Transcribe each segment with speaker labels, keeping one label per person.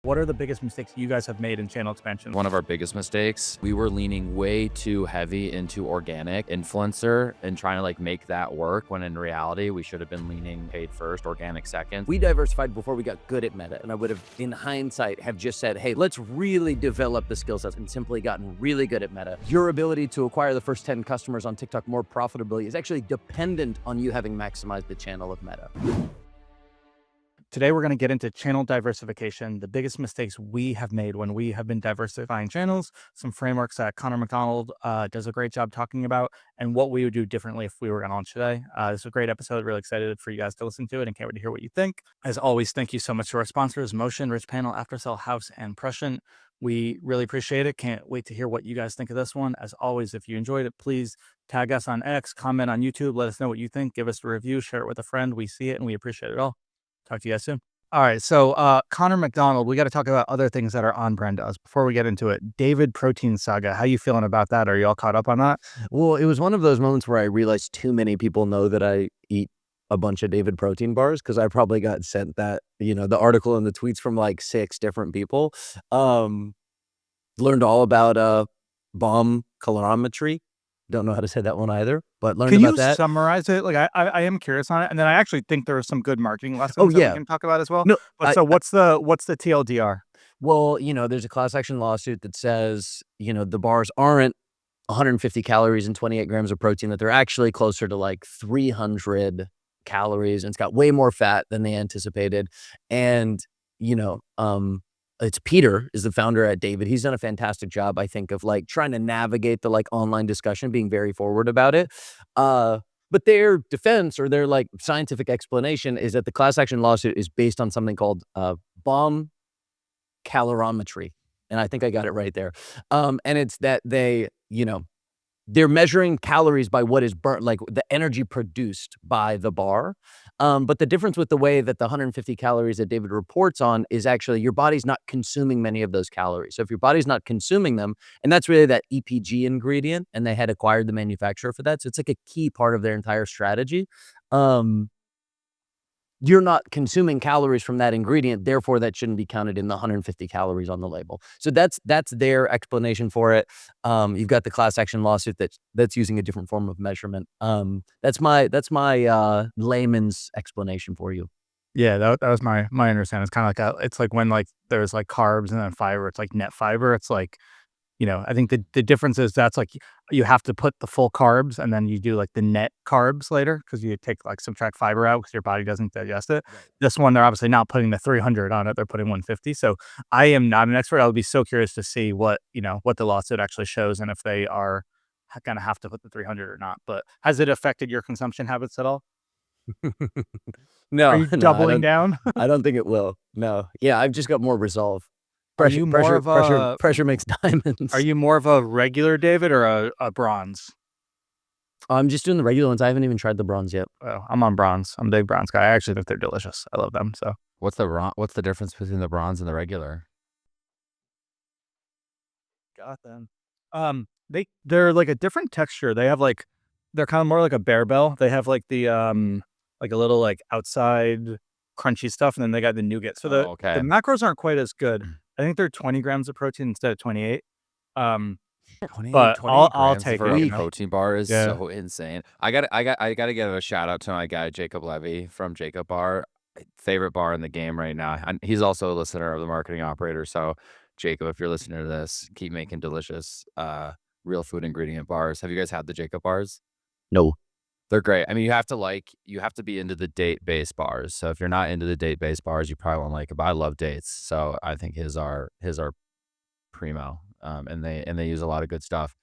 Speaker 1: What are the biggest mistakes you guys have made in channel expansion?
Speaker 2: One of our biggest mistakes, we were leaning way too heavy into organic influencer and trying to like make that work, when in reality, we should have been leaning paid first, organic second.
Speaker 3: We diversified before we got good at meta, and I would have, in hindsight, have just said, hey, let's really develop the skill sets, and simply gotten really good at meta. Your ability to acquire the first 10 customers on TikTok more profitably is actually dependent on you having maximized the channel of meta.
Speaker 1: Today, we're going to get into channel diversification, the biggest mistakes we have made when we have been diversifying channels, some frameworks that Connor MacDonald does a great job talking about, and what we would do differently if we were going to launch today. This is a great episode. Really excited for you guys to listen to it and can't wait to hear what you think. As always, thank you so much to our sponsors, Motion, Richpanel, Aftersell, Haus, and Prescient. We really appreciate it. Can't wait to hear what you guys think of this one. As always, if you enjoyed it, please tag us on X, comment on YouTube, let us know what you think, give us a review, share it with a friend. We see it and we appreciate it all. Talk to you guys soon. All right, so Connor MacDonald, we got to talk about other things that are on brand to us before we get into it. David Protein Saga, how you feeling about that? Are you all caught up on that?
Speaker 3: Well, it was one of those moments where I realized too many people know that I eat a bunch of David protein bars, because I probably got sent that, the article and the tweets from like 6 different people. Learned all about bomb calorimetry. Don't know how to say that one either, but learned about that.
Speaker 1: Can you summarize it? Like, I am curious on it, and then I actually think there are some good marketing lessons that we can talk about as well.
Speaker 3: No,
Speaker 1: but so what's the TLDR?
Speaker 3: Well, there's a class action lawsuit that says, the bars aren't 150 calories and 28 grams of protein, that they're actually closer to like 300 calories, and it's got way more fat than they anticipated. And, it's Peter is the founder at David. He's done a fantastic job, I think, of like trying to navigate the like online discussion, being very forward about it. But their defense, or their like scientific explanation, is that the class action lawsuit is based on something called bomb calorimetry. And I think I got it right there. And it's that they're measuring calories by what is burnt, like the energy produced by the bar. But the difference with the way that the 150 calories that David reports on is actually your body's not consuming many of those calories. So if your body's not consuming them, and that's really that EPG ingredient, and they had acquired the manufacturer for that. So it's like a key part of their entire strategy. You're not consuming calories from that ingredient, therefore that shouldn't be counted in the 150 calories on the label. So that's their explanation for it. You've got the class action lawsuit that's using a different form of measurement. That's my layman's explanation for you.
Speaker 1: Yeah, that was my understanding. It's kind of like it's like when like there's like carbs and then fiber. It's like net fiber. It's like, I think the difference is that's like you have to put the full carbs and then you do like the net carbs later, because you take like subtract fiber out because your body doesn't digest it. Right. This one, they're obviously not putting the 300 on it. They're putting 150. So I am not an expert. I would be so curious to see what the lawsuit actually shows, and if they are going to have to put the 300 or not. But has it affected your consumption habits at all?
Speaker 3: No.
Speaker 1: Are you doubling down?
Speaker 3: I don't think it will. No. Yeah, I've just got more resolve. Pressure makes diamonds.
Speaker 1: Are you more of a regular David or a bronze?
Speaker 3: I'm just doing the regular ones. I haven't even tried the bronze yet.
Speaker 1: Oh, I'm on bronze. I'm a big bronze guy. I actually think they're delicious. I love them. So
Speaker 2: what's the difference between the bronze and the regular?
Speaker 1: Got them. They're like a different texture. They're kind of more like a Barbell. They have like the like a little like outside crunchy stuff, and then they got the nougat. So the macros aren't quite as good. I think they're 20 grams of protein instead of 28.
Speaker 2: 20
Speaker 1: I'll take
Speaker 2: for
Speaker 1: it.
Speaker 2: a protein bar is so insane. I gotta give a shout out to my guy Jacob Levy from Jacob Bar, favorite bar in the game right now. And he's also a listener of the Marketing Operator. So Jacob, if you're listening to this, keep making delicious real food ingredient bars. Have you guys had the Jacob bars?
Speaker 3: No.
Speaker 2: They're great. I mean, you have to be into the date-based bars. So if you're not into the date-based bars, you probably won't like it. But I love dates, so I think his are primo. And they use a lot of good stuff.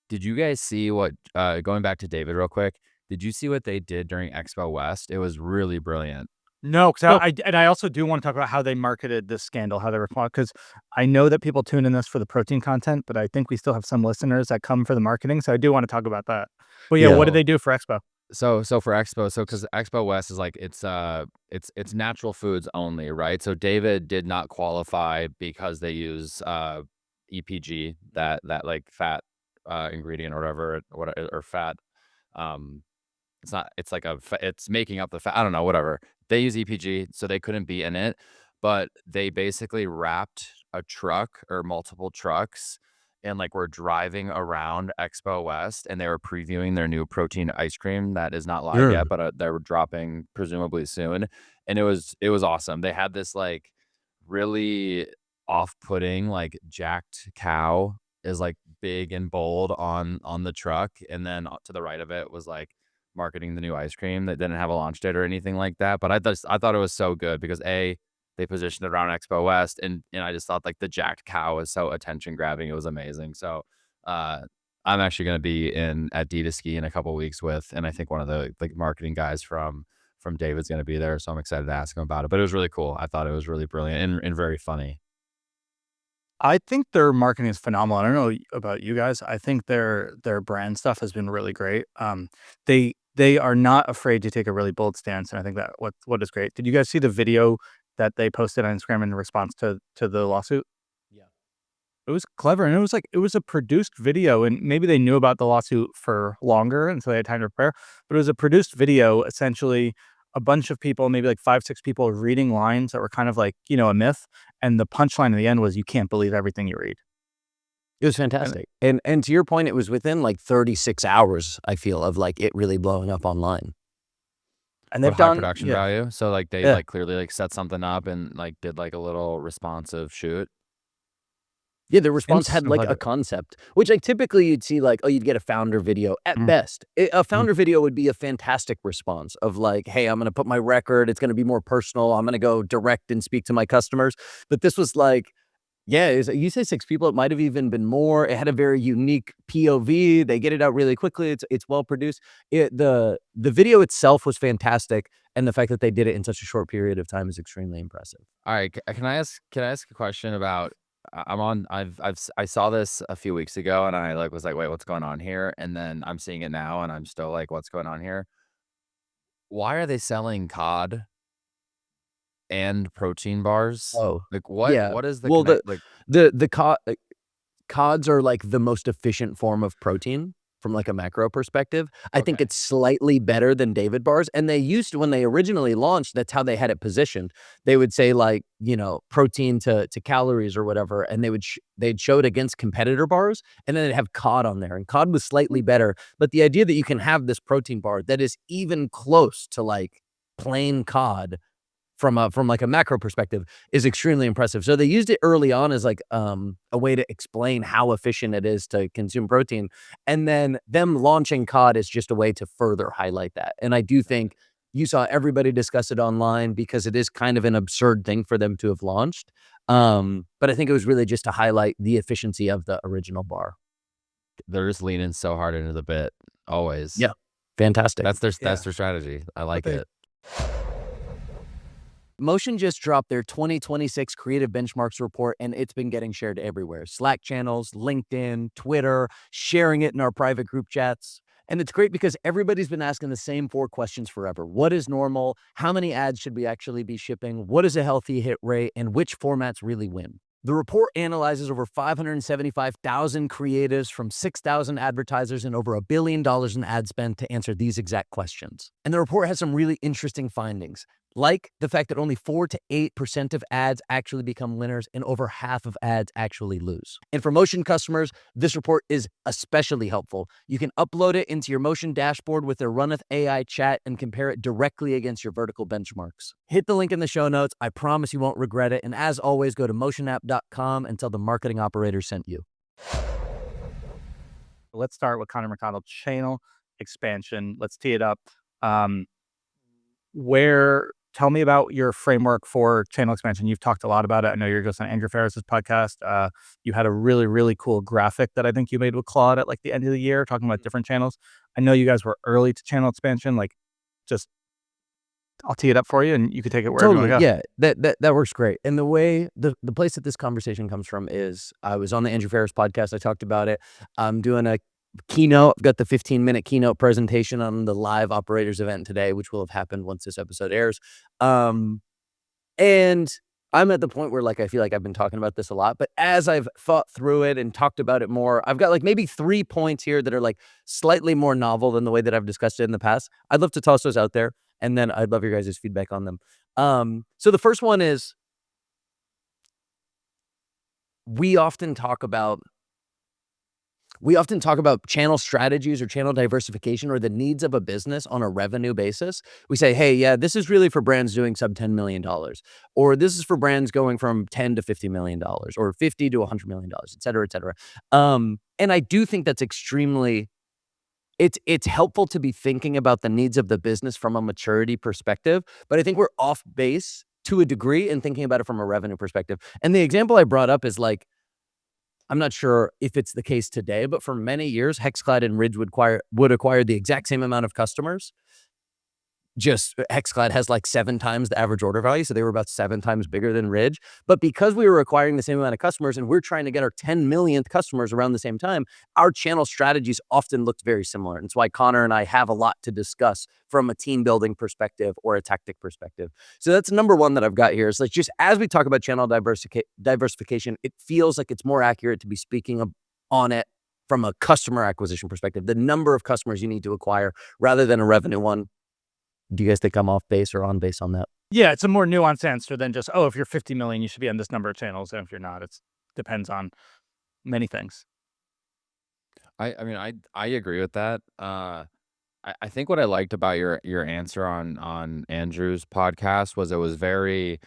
Speaker 2: Did you guys see what? Going back to David real quick, did you see what they did during Expo West? It was really brilliant.
Speaker 1: No, because I also do want to talk about how they marketed this scandal, how they responded, because I know that people tune in this for the protein content, but I think we still have some listeners that come for the marketing, so I do want to talk about that. But yeah, what did they do for Expo?
Speaker 2: So for Expo, because Expo West is like it's natural foods only, right? So David did not qualify because they use EPG, that like fat ingredient or whatever, or fat. It's not. It's like it's making up the fat. I don't know. Whatever. They use EPG, so they couldn't be in it. but they basically wrapped a truck or multiple trucks and like were driving around Expo West, and they were previewing their new protein ice cream that is not live yet, but they were dropping presumably soon. And it was awesome. They had this like really off-putting like jacked cow is like big and bold on the truck, and then to the right of it was like marketing the new ice cream that didn't have a launch date or anything like that. But I thought it was so good because they positioned it around Expo West, and I just thought like the jacked cow was so attention grabbing. It was amazing. So I'm actually going to be at Ski in a couple weeks with, and I think one of the like marketing guys from David's going to be there. So I'm excited to ask him about it. But it was really cool. I thought it was really brilliant and very funny.
Speaker 1: I think their marketing is phenomenal. I don't know about you guys. I think their brand stuff has been really great. They are not afraid to take a really bold stance, and I think that what is great. Did you guys see the video that they posted on Instagram in response to the lawsuit?
Speaker 3: Yeah.
Speaker 1: It was clever, and it was a produced video, and maybe they knew about the lawsuit for longer, and so they had time to prepare. But it was a produced video, essentially a bunch of people, maybe like 5, 6 people reading lines that were kind of like, a myth. And the punchline at the end was, you can't believe everything you read.
Speaker 3: It was fantastic. And to your point, it was within like 36 hours, I feel, of like it really blowing up online.
Speaker 1: And they've
Speaker 2: high
Speaker 1: done
Speaker 2: production value. So like they like clearly like set something up and like did like a little responsive shoot.
Speaker 3: Yeah, the response had like a concept, which like typically you'd see like, oh, you'd get a founder video at best. A founder video would be a fantastic response of like, hey, I'm going to put my record. It's going to be more personal. I'm going to go direct and speak to my customers. But this was like, yeah, you say 6 people. It might have even been more. It had a very unique POV. They get it out really quickly. It's well produced. The video itself was fantastic, and the fact that they did it in such a short period of time is extremely impressive.
Speaker 2: All right, can I ask a question about? I saw this a few weeks ago, and I like was like, wait, what's going on here? And then I'm seeing it now, and I'm still like, what's going on here? Why are they selling cod and protein bars?
Speaker 3: Oh,
Speaker 2: like what?
Speaker 3: yeah.
Speaker 2: What is the
Speaker 3: Well,
Speaker 2: connect, like?
Speaker 3: the cods are like the most efficient form of protein from like a macro perspective. I think it's slightly better than David bars. And they used to, when they originally launched, that's how they had it positioned. They would say like, protein to calories or whatever. And they'd show it against competitor bars, and then they'd have cod on there, and cod was slightly better. But the idea that you can have this protein bar that is even close to like plain cod from like a macro perspective is extremely impressive. So they used it early on as like a way to explain how efficient it is to consume protein. And then them launching cod is just a way to further highlight that. And I do think you saw everybody discuss it online because it is kind of an absurd thing for them to have launched. But I think it was really just to highlight the efficiency of the original bar.
Speaker 2: They're just leaning so hard into the bit always.
Speaker 3: Yeah. Fantastic.
Speaker 2: That's their strategy. I like it.
Speaker 3: Motion just dropped their 2026 Creative Benchmarks report, and it's been getting shared everywhere. Slack channels, LinkedIn, Twitter, sharing it in our private group chats. And it's great because everybody's been asking the same 4 questions forever. What is normal? How many ads should we actually be shipping? What is a healthy hit rate? And which formats really win? The report analyzes over 575,000 creatives from 6,000 advertisers and over $1 billion in ad spend to answer these exact questions. And the report has some really interesting findings, like the fact that only 4 to 8% of ads actually become winners and over half of ads actually lose. And for Motion customers, this report is especially helpful. You can upload it into your Motion dashboard with their Runneth AI chat and compare it directly against your vertical benchmarks. Hit the link in the show notes. I promise you won't regret it. And as always, go to motionapp.com and tell the marketing operator sent you.
Speaker 1: Let's start with Connor McDonald channel expansion. Let's tee it up. Tell me about your framework for channel expansion. You've talked a lot about it. I know you're just on Andrew Ferris's podcast. You had a really, really cool graphic that I think you made with Claude at like the end of the year, talking about different channels. I know you guys were early to channel expansion. Like, just I'll tee it up for you, and you can take it wherever you want to go.
Speaker 3: Yeah, that works great. And the way the place that this conversation comes from is I was on the Andrew Ferris podcast. I talked about it. I'm doing a keynote. I've got the 15-minute keynote presentation on the live operators event today, which will have happened once this episode airs. And I'm at the point where like I feel like I've been talking about this a lot, but as I've thought through it and talked about it more, I've got like maybe 3 points here that are like slightly more novel than the way that I've discussed it in the past. I'd love to toss those out there, and then I'd love your guys' feedback on them. So the first one is we often talk about channel strategies or channel diversification or the needs of a business on a revenue basis. We say, hey, yeah, this is really for brands doing sub $10 million, or this is for brands going from $10 to $50 million, or $50 to $100 million, et cetera, et cetera. And I do think that's extremely, it's helpful to be thinking about the needs of the business from a maturity perspective, but I think we're off base to a degree in thinking about it from a revenue perspective. And the example I brought up is like, I'm not sure if it's the case today, but for many years, HexClad and Ridge would acquire the exact same amount of customers. Just HexClad has like 7 times the average order value, so they were about 7 times bigger than Ridge. But because we were acquiring the same amount of customers and we're trying to get our 10 millionth customers around the same time, our channel strategies often looked very similar. And it's why Connor and I have a lot to discuss from a team building perspective or a tactic perspective. So that's number one that I've got here. Is like, just as we talk about channel diversification, it feels like it's more accurate to be speaking on it from a customer acquisition perspective, the number of customers you need to acquire rather than a revenue one. Do you guys think I'm off base or on base on that?
Speaker 1: Yeah, it's a more nuanced answer than just, oh, if you're 50 million, you should be on this number of channels. And if you're not, it depends on many things.
Speaker 2: I mean, I agree with that. I think what I liked about your answer on Andrew's podcast was it was very,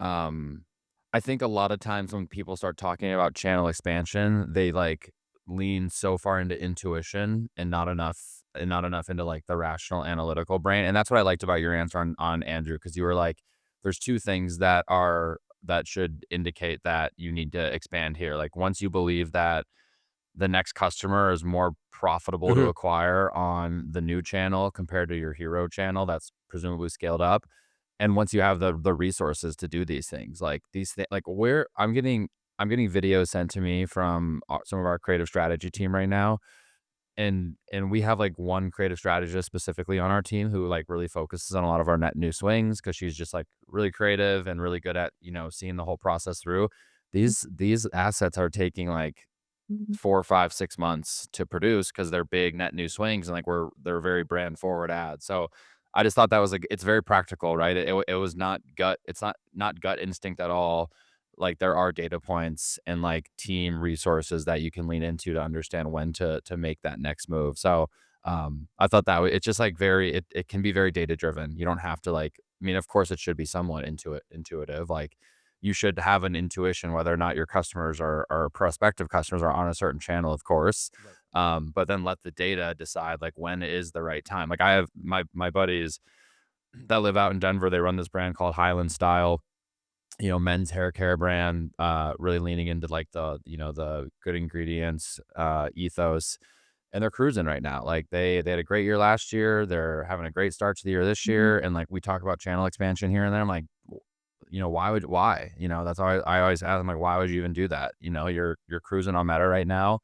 Speaker 2: I think a lot of times when people start talking about channel expansion, they like lean so far into intuition and not enough into like the rational analytical brain. And that's what I liked about your answer on Andrew, because you were like, there's 2 things that should indicate that you need to expand here. Like, once you believe that the next customer is more profitable to acquire on the new channel compared to your hero channel that's presumably scaled up, and once you have the resources to do these things, like where I'm getting videos sent to me from some of our creative strategy team right now, and we have like one creative strategist specifically on our team who like really focuses on a lot of our net new swings, because she's just like really creative and really good at, you know, seeing the whole process through. These assets are taking like 4, 5, 6 months to produce because they're big net new swings, and like they're very brand forward ads. So I just thought that was like, it's very practical, right? It was not gut. It's not gut instinct at all. Like, there are data points and like team resources that you can lean into to understand when to make that next move. So I thought that it's just like it can be very data driven. You don't have to like, I mean, of course it should be somewhat intuitive. Like, you should have an intuition whether or not your customers or prospective customers are on a certain channel, of course.
Speaker 3: Right.
Speaker 2: But then let the data decide like when is the right time. Like, I have my buddies that live out in Denver. They run this brand called Highland Style, you know, men's hair care brand, really leaning into like the, you know, the good ingredients ethos, and they're cruising right now. Like, they had a great year last year. They're having a great start to the year this year. And like, we talk about channel expansion here and there. I'm like, you know, why? You know, that's all I always ask them, like, why would you even do that? You know, you're cruising on Meta right now.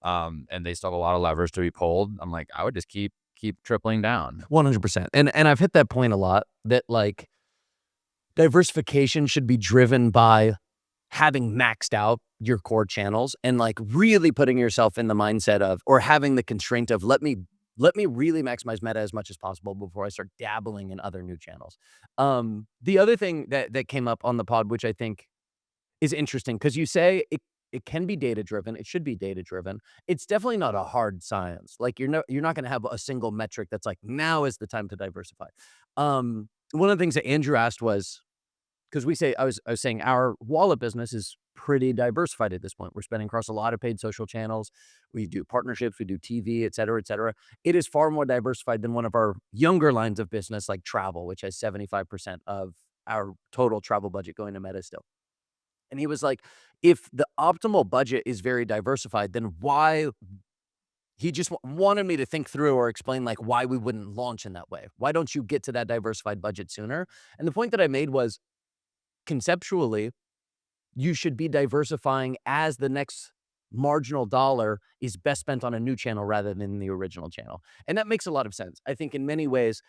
Speaker 2: And they still have a lot of levers to be pulled. I'm like, I would just keep tripling down.
Speaker 3: 100%. And I've hit that point a lot, that like diversification should be driven by having maxed out your core channels and like really putting yourself in the mindset of, or having the constraint of, let me really maximize Meta as much as possible before I start dabbling in other new channels. The other thing that came up on the pod, which I think is interesting, because you say it can be data driven, it should be data driven. It's definitely not a hard science. Like, you're not going to have a single metric that's like, now is the time to diversify. One of the things that Andrew asked was, because I was saying our wallet business is pretty diversified at this point. We're spending across a lot of paid social channels. We do partnerships, we do TV, et cetera, et cetera. It is far more diversified than one of our younger lines of business, like travel, which has 75% of our total travel budget going to Meta still. And he was like, if the optimal budget is very diversified, then why? He just wanted me to think through or explain like why we wouldn't launch in that way. Why don't you get to that diversified budget sooner? And the point that I made was, conceptually, you should be diversifying as the next marginal dollar is best spent on a new channel rather than the original channel. And that makes a lot of sense. I think in many ways,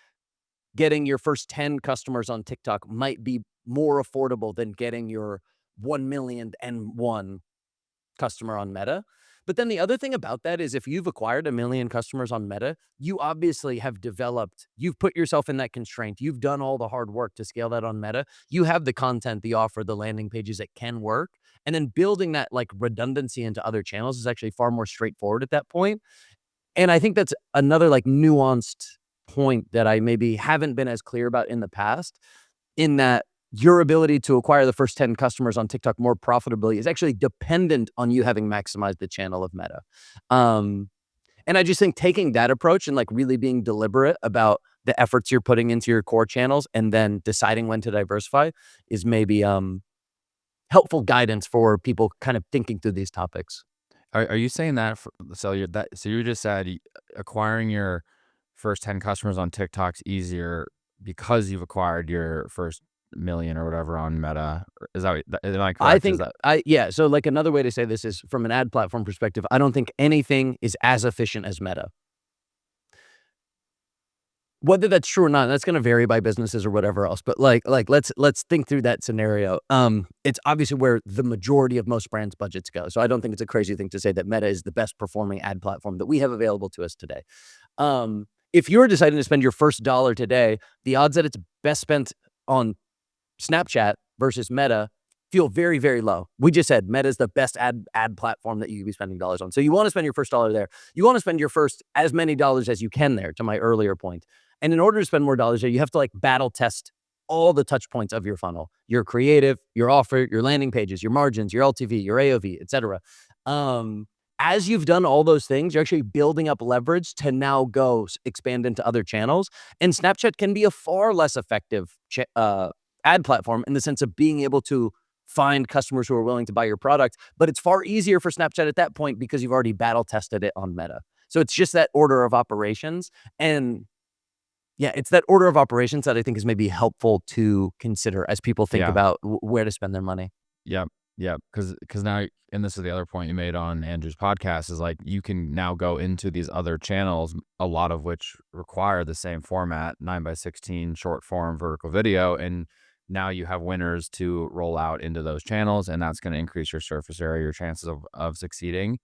Speaker 3: getting your first 10 customers on TikTok might be more affordable than getting your 1 millionth and one customer on Meta. But then the other thing about that is if you've acquired 1 million customers on Meta, you obviously have developed, you've put yourself in that constraint. You've done all the hard work to scale that on Meta. You have the content, the offer, the landing pages that can work. And then building that like redundancy into other channels is actually far more straightforward at that point. And I think that's another like nuanced point that I maybe haven't been as clear about in the past, in that your ability to acquire the first 10 customers on TikTok more profitably is actually dependent on you having maximized the channel of Meta. And I just think taking that approach and like really being deliberate about the efforts you're putting into your core channels and then deciding when to diversify is maybe helpful guidance for people kind of thinking through these topics.
Speaker 2: Are you saying that so you just said acquiring your first 10 customers on TikTok's easier because you've acquired your first million or whatever on Meta? Is that am I correct?
Speaker 3: I think yeah. So like another way to say this is from an ad platform perspective, I don't think anything is as efficient as Meta. Whether that's true or not, that's going to vary by businesses or whatever else. But like let's think through that scenario. It's obviously where the majority of most brands' budgets go. So I don't think it's a crazy thing to say that Meta is the best performing ad platform that we have available to us today. If you're deciding to spend your first dollar today, the odds that it's best spent on Snapchat versus Meta feel very, very low. We just said Meta is the best ad platform that you could be spending dollars on. So you want to spend your first dollar there. You want to spend your first as many dollars as you can there, to my earlier point. And in order to spend more dollars there, you have to like battle test all the touch points of your funnel, your creative, your offer, your landing pages, your margins, your LTV, your AOV, etc. As you've done all those things, you're actually building up leverage to now go expand into other channels. And Snapchat can be a far less effective ad platform in the sense of being able to find customers who are willing to buy your product. But it's far easier for Snapchat at that point because you've already battle tested it on Meta. So it's just that order of operations. And yeah, it's that order of operations that I think is maybe helpful to consider as people think about where to spend their money.
Speaker 2: Yep. Because now, and this is the other point you made on Andrew's podcast, is like you can now go into these other channels, a lot of which require the same format, 9:16 short form vertical video, and now you have winners to roll out into those channels, and that's going to increase your surface area, your chances of succeeding,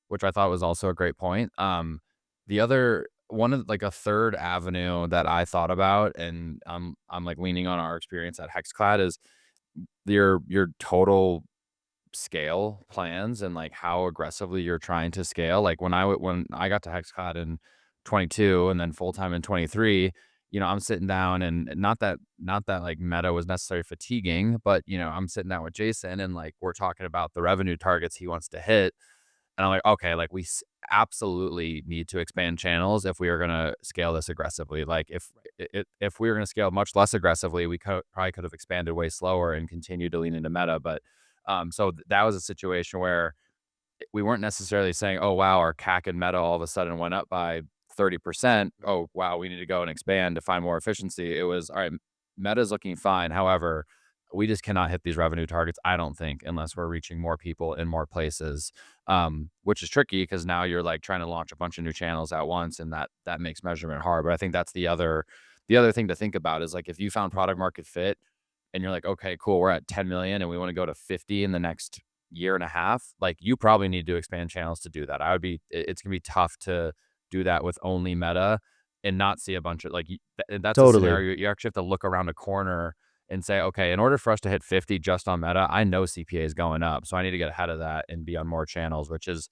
Speaker 2: which I thought was also a great point. The other one of like a third avenue that I thought about, and I'm like leaning on our experience at HexClad, is your total scale plans and like how aggressively you're trying to scale. Like when I got to HexClad in 22 and then full time in 23, I'm sitting down, and not that like Meta was necessarily fatiguing, but I'm sitting down with Jason and like we're talking about the revenue targets he wants to hit. And I'm like, okay, like we absolutely need to expand channels if we are going to scale this aggressively. Like if we were going to scale much less aggressively, we probably could have expanded way slower and continued to lean into Meta. But so that was a situation where we weren't necessarily saying, oh, wow, our CAC and Meta all of a sudden went up by 30%. Oh, wow, we need to go and expand to find more efficiency. It was, all right, Meta's looking fine. However, we just cannot hit these revenue targets, I don't think, unless we're reaching more people in more places, which is tricky because now you're like trying to launch a bunch of new channels at once, and that makes measurement hard. But I think that's the other thing to think about is like if you found product market fit and you're like, okay, cool, we're at 10 million and we want to go to 50 in the next year and a half, like you probably need to expand channels to do that. It's gonna be tough to do that with only Meta and not see a bunch of like that's a scenario you actually have to look around a corner and say, okay, in order for us to hit 50 just on Meta, I know CPA is going up. So I need to get ahead of that and be on more channels, which is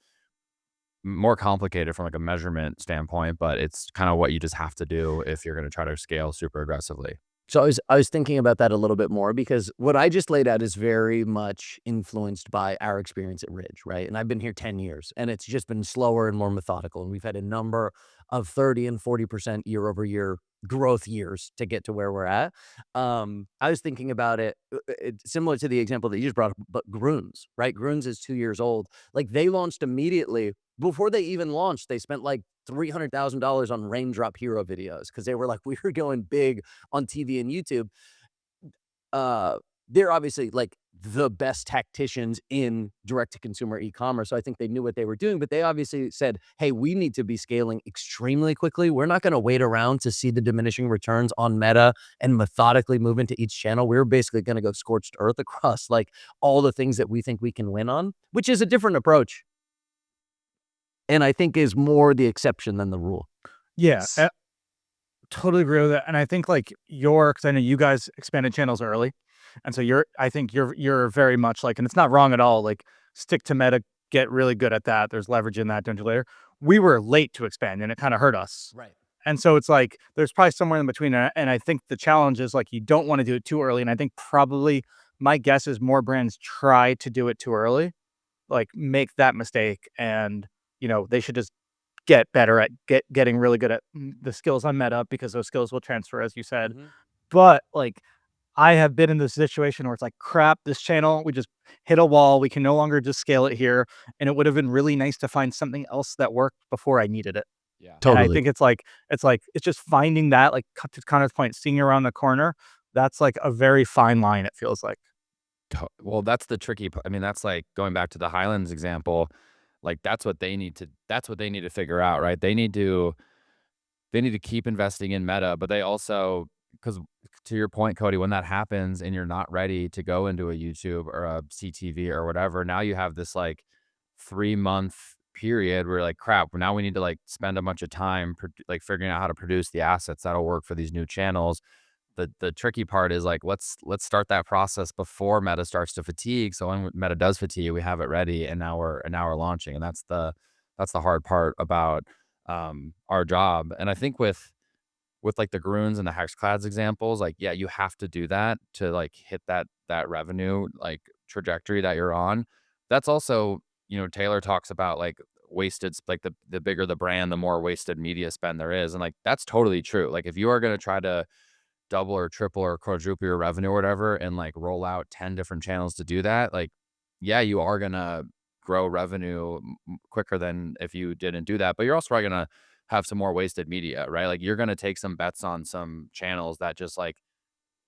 Speaker 2: more complicated from like a measurement standpoint, but it's kind of what you just have to do if you're going to try to scale super aggressively.
Speaker 3: So I was thinking about that a little bit more because what I just laid out is very much influenced by our experience at Ridge, right? And I've been here 10 years and it's just been slower and more methodical. And we've had a number of 30 and 40% year over year growth years to get to where we're at. I was thinking about it, it's similar to the example that you just brought up, but Grüns, right? Grüns is 2 years old. Like they launched immediately. Before they even launched, they spent like $300,000 on raindrop hero videos because they were like, we were going big on TV and YouTube. They're obviously like the best tacticians in direct-to-consumer e-commerce. So I think they knew what they were doing, but they obviously said, hey, we need to be scaling extremely quickly. We're not going to wait around to see the diminishing returns on Meta and methodically move into each channel. We're basically going to go scorched earth across like all the things that we think we can win on, which is a different approach. And I think is more the exception than the rule.
Speaker 1: Yeah, totally agree with that. And I think like because I know you guys expanded channels early. And so I think you're very much like, and it's not wrong at all, like stick to Meta, get really good at that. There's leverage in that, don't you later? We were late to expand and it kind of hurt us.
Speaker 3: Right.
Speaker 1: And so it's like, there's probably somewhere in between. And I think the challenge is like, you don't want to do it too early. And I think probably my guess is more brands try to do it too early, like make that mistake. And, they should just get better at getting really good at the skills on Meta, because those skills will transfer, as you said.
Speaker 3: Mhm.
Speaker 1: But like, I have been in this situation where it's like, crap, this channel, we just hit a wall. We can no longer just scale it here. And it would have been really nice to find something else that worked before I needed it.
Speaker 2: Yeah.
Speaker 1: And I think it's just finding that, like to Connor's point, seeing around the corner. That's like a very fine line, it feels like.
Speaker 2: Well, that's the tricky part. I mean, that's like going back to the Highlands example. Like that's what they need to figure out, right? They need to keep investing in Meta, but they also, because to your point, Cody, when that happens and you're not ready to go into a YouTube or a CTV or whatever, now you have this like 3-month period where like, crap, now we need to like spend a bunch of time like figuring out how to produce the assets that'll work for these new channels. The tricky part is like, let's start that process before Meta starts to fatigue. So when Meta does fatigue, we have it ready, and now we're launching. And that's the hard part about our job. And I think with like the Grüns and the HexClads examples, like, yeah, you have to do that to like hit that revenue like trajectory that you're on. That's also, Taylor talks about like wasted, like the bigger the brand, the more wasted media spend there is. And like, that's totally true. Like if you are going to try to double or triple or quadruple your revenue or whatever, and like roll out 10 different channels to do that, like, yeah, you are going to grow revenue quicker than if you didn't do that. But you're also probably going to have some more wasted media, right? Like you're going to take some bets on some channels that just like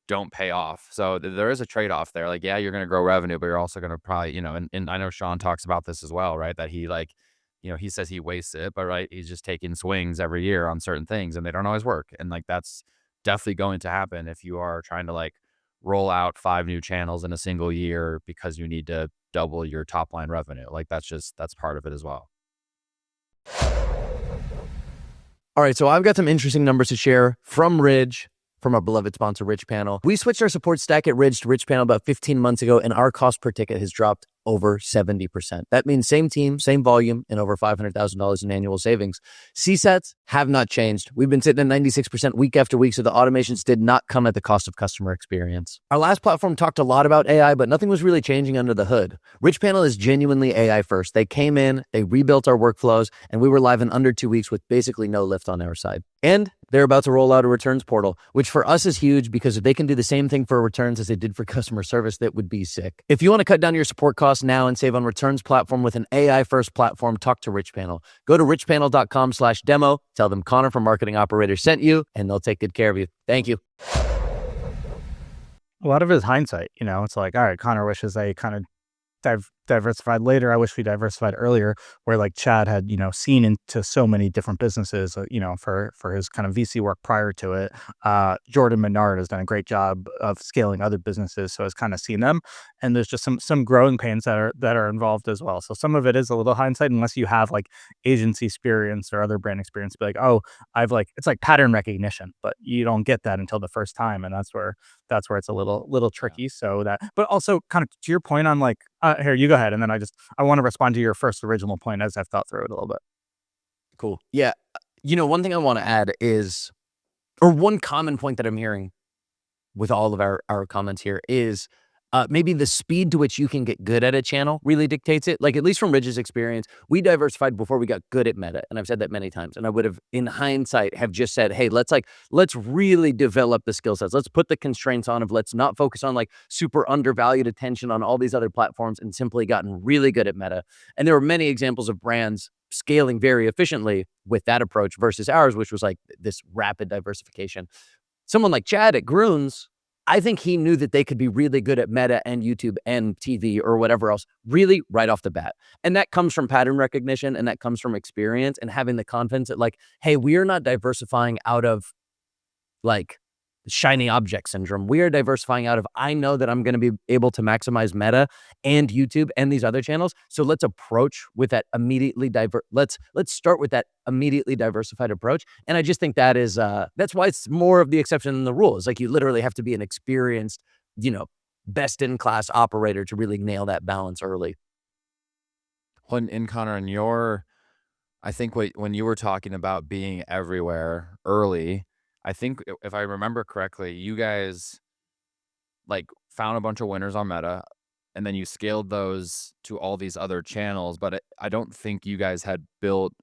Speaker 2: don't pay off. So there is a trade-off there. Like, yeah, you're going to grow revenue, but you're also going to probably, and I know Sean talks about this as well, right? That he like, he says he wastes it, but right, he's just taking swings every year on certain things and they don't always work. And like, that's definitely going to happen if you are trying to like roll out 5 new channels in a single year because you need to double your top line revenue. Like that's part of it as well.
Speaker 3: All right, so I've got some interesting numbers to share from Ridge, from our beloved sponsor, Richpanel. We switched our support stack at Ridge to Richpanel about 15 months ago, and our cost per ticket has dropped over 70%. That means same team, same volume, and over $500,000 in annual savings. CSATs have not changed. We've been sitting at 96% week after week, so the automations did not come at the cost of customer experience. Our last platform talked a lot about AI, but nothing was really changing under the hood. Richpanel is genuinely AI first. They came in, they rebuilt our workflows, and we were live in under 2 weeks with basically no lift on our side. And they're about to roll out a returns portal, which for us is huge because if they can do the same thing for returns as they did for customer service, that would be sick. If you want to cut down your support costs now and save on returns platform with an AI-first platform, talk to Richpanel. Go to richpanel.com/demo, tell them Connor from Marketing Operators sent you, and they'll take good care of you. Thank you.
Speaker 1: A lot of it is hindsight. It's like, all right, Connor wishes they kind of diversified later. I wish we diversified earlier, where like Chad had, seen into so many different businesses, for his kind of VC work prior to it. Jordan Menard has done a great job of scaling other businesses, so has kind of seen them. And there's just some growing pains that are involved as well. So some of it is a little hindsight, unless you have like agency experience or other brand experience. Be like, oh, it's like pattern recognition, but you don't get that until the first time, and that's where it's a little tricky. So that, but also kind of to your point on like, here, you go ahead, and then I want to respond to your first original point as I've thought through it a little bit.
Speaker 3: Cool. Yeah. One thing I want to add is, or one common point that I'm hearing with all of our comments here is maybe the speed to which you can get good at a channel really dictates it. Like, at least from Ridge's experience, we diversified before we got good at Meta. And I've said that many times. And I would have, in hindsight, have just said, hey, let's really develop the skill sets. Let's put the constraints on of let's not focus on like super undervalued attention on all these other platforms, and simply gotten really good at Meta. And there were many examples of brands scaling very efficiently with that approach versus ours, which was like this rapid diversification. Someone like Chad at Grüns I think he knew that they could be really good at Meta and YouTube and TV or whatever else, really right off the bat. And that comes from pattern recognition, and that comes from experience and having the confidence that, like, hey, we are not diversifying out of like shiny object syndrome. We are diversifying out of, I know that I'm going to be able to maximize Meta and YouTube and these other channels. So let's approach with that immediately let's start with that immediately diversified approach. And I just think that is that's why it's more of the exception than the rule. It's like you literally have to be an experienced, best in class operator to really nail that balance early.
Speaker 2: In Connor, I think when you were talking about being everywhere early, I think if I remember correctly, you guys like found a bunch of winners on Meta, and then you scaled those to all these other channels. But I don't think you guys had built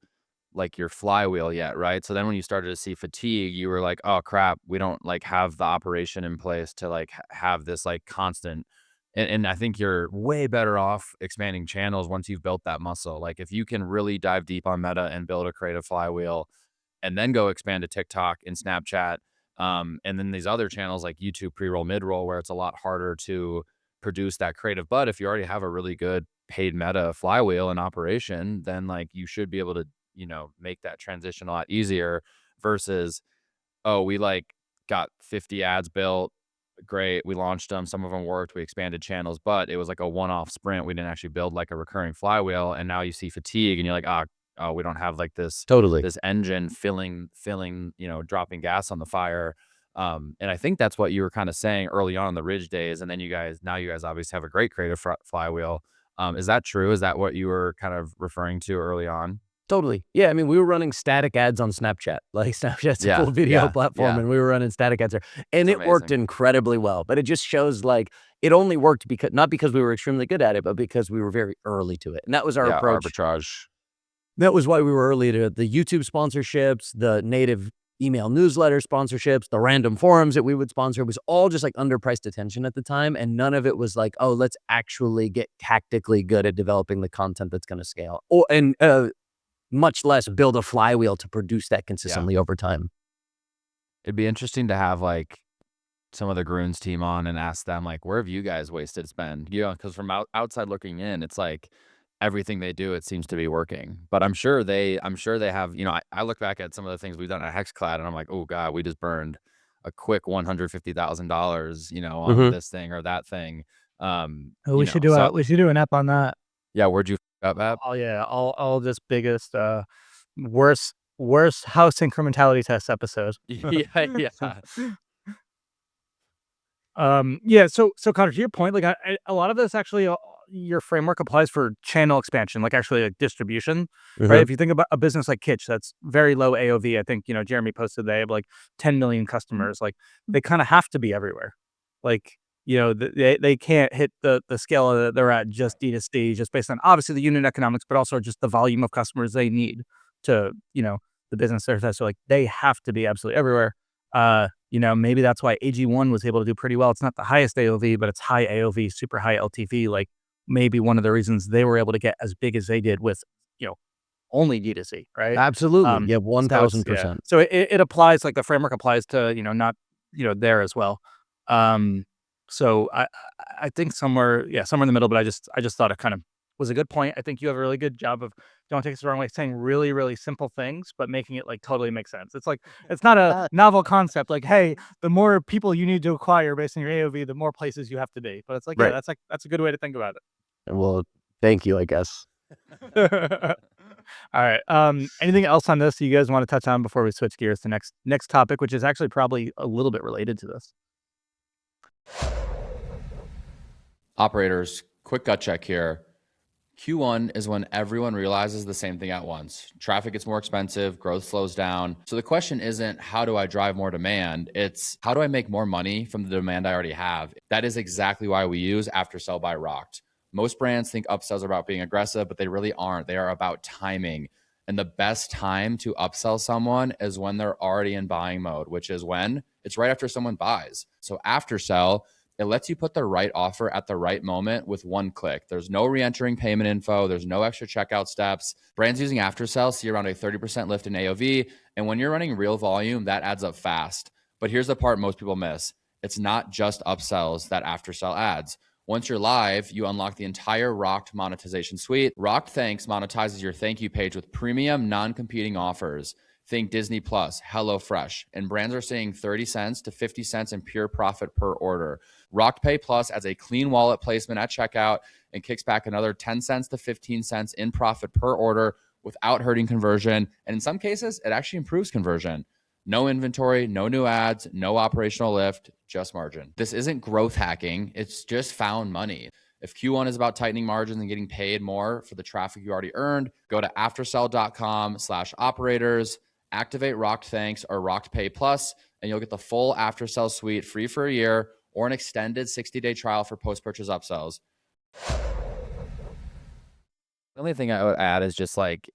Speaker 2: like your flywheel yet, right? So then when you started to see fatigue, you were like, oh crap, we don't like have the operation in place to like have this like constant. And I think you're way better off expanding channels once you've built that muscle. Like if you can really dive deep on Meta and build a creative flywheel, and then go expand to TikTok and Snapchat, and then these other channels like YouTube pre-roll, mid-roll, where it's a lot harder to produce that creative. But if you already have a really good paid Meta flywheel in operation, then like you should be able to, make that transition a lot easier versus, oh, we like got 50 ads built. Great. We launched them. Some of them worked. We expanded channels, but it was like a one-off sprint. We didn't actually build like a recurring flywheel. And now you see fatigue and you're like, oh, we don't have like this engine filling, dropping gas on the fire. And I think that's what you were kind of saying early on in the Ridge days. And then you guys obviously have a great creative flywheel. Is that true? Is that what you were kind of referring to early on?
Speaker 3: Totally. Yeah. I mean, we were running static ads on Snapchat. Like Snapchat's a full video platform, and we were running static ads there. And it worked incredibly well. But it just shows like it only worked not because we were extremely good at it, but because we were very early to it. And that was our approach.
Speaker 2: Arbitrage.
Speaker 3: That was why we were early to the YouTube sponsorships, the native email newsletter sponsorships, the random forums that we would sponsor. It was all just like underpriced attention at the time. And none of it was like, oh, let's actually get tactically good at developing the content that's going to scale. And much less build a flywheel to produce that consistently over time.
Speaker 2: It'd be interesting to have like some of the Grüns team on and ask them like, where have you guys wasted spend? Because from outside looking in, it's like everything they do, it seems to be working. But I'm sure they have, I look back at some of the things we've done at HexClad and I'm like, oh God, we just burned a quick $150,000, on this thing or that thing.
Speaker 1: We should do an app on that.
Speaker 2: Yeah, where'd you up app?
Speaker 1: Oh yeah, all this biggest worst house incrementality test episode.
Speaker 2: Yeah.
Speaker 1: So Connor, to your point, like a lot of this actually, your framework applies for channel expansion, like actually like distribution, right? If you think about a business like Kitsch, that's very low AOV. I think Jeremy posted they have like 10 million customers. Like they kind of have to be everywhere. Like they can't hit the scale that they're at just D2C, just based on obviously the unit economics, but also just the volume of customers they need to, the business they're at. So like they have to be absolutely everywhere. Maybe that's why AG1 was able to do pretty well. It's not the highest AOV, but it's high AOV, super high LTV. Like maybe one of the reasons they were able to get as big as they did with, only D2C, right?
Speaker 3: Absolutely. 1000%.
Speaker 1: So it applies, like the framework applies to, not, there as well. So I think somewhere in the middle, but I just thought it kind of was a good point. I think you have a really good job of, don't take this the wrong way, saying really, really simple things, but making it like totally make sense. It's like, it's not a novel concept. Like, hey, the more people you need to acquire based on your AOV, the more places you have to be. But it's like, that's a good way to think about it.
Speaker 3: Well, thank you, I guess.
Speaker 1: All right. Anything else on this you guys want to touch on before we switch gears to next topic, which is actually probably a little bit related to this?
Speaker 2: Operators, quick gut check here. Q1 is when everyone realizes the same thing at once. Traffic gets more expensive, growth slows down. So the question isn't, how do I drive more demand? It's, how do I make more money from the demand I already have? That is exactly why we use Aftersell by Rocked. Most brands think upsells are about being aggressive, but they really aren't. They are about timing. And the best time to upsell someone is when they're already in buying mode, which is when it's right after someone buys. So Aftersell, it lets you put the right offer at the right moment with one click. There's no re-entering payment info. There's no extra checkout steps. Brands using Aftersell see around a 30% lift in AOV. And when you're running real volume, that adds up fast. But here's the part most people miss. It's not just upsells that Aftersell adds. Once you're live, you unlock the entire Rocked monetization suite. Rocked Thanks monetizes your thank you page with premium, non-competing offers. Think Disney Plus, HelloFresh, and brands are seeing 30 cents to 50 cents in pure profit per order. Rocked Pay Plus adds a clean wallet placement at checkout and kicks back another 10 cents to 15 cents in profit per order without hurting conversion. And in some cases, it actually improves conversion. No inventory, no new ads, no operational lift, just margin. This isn't growth hacking. It's just found money. If Q1 is about tightening margins and getting paid more for the traffic you already earned, go to aftersell.com/operators, activate Rocked Thanks or Rocked Pay Plus, and you'll get the full Aftersell suite free for a year or an extended 60-day trial for post-purchase upsells. The only thing I would add is just like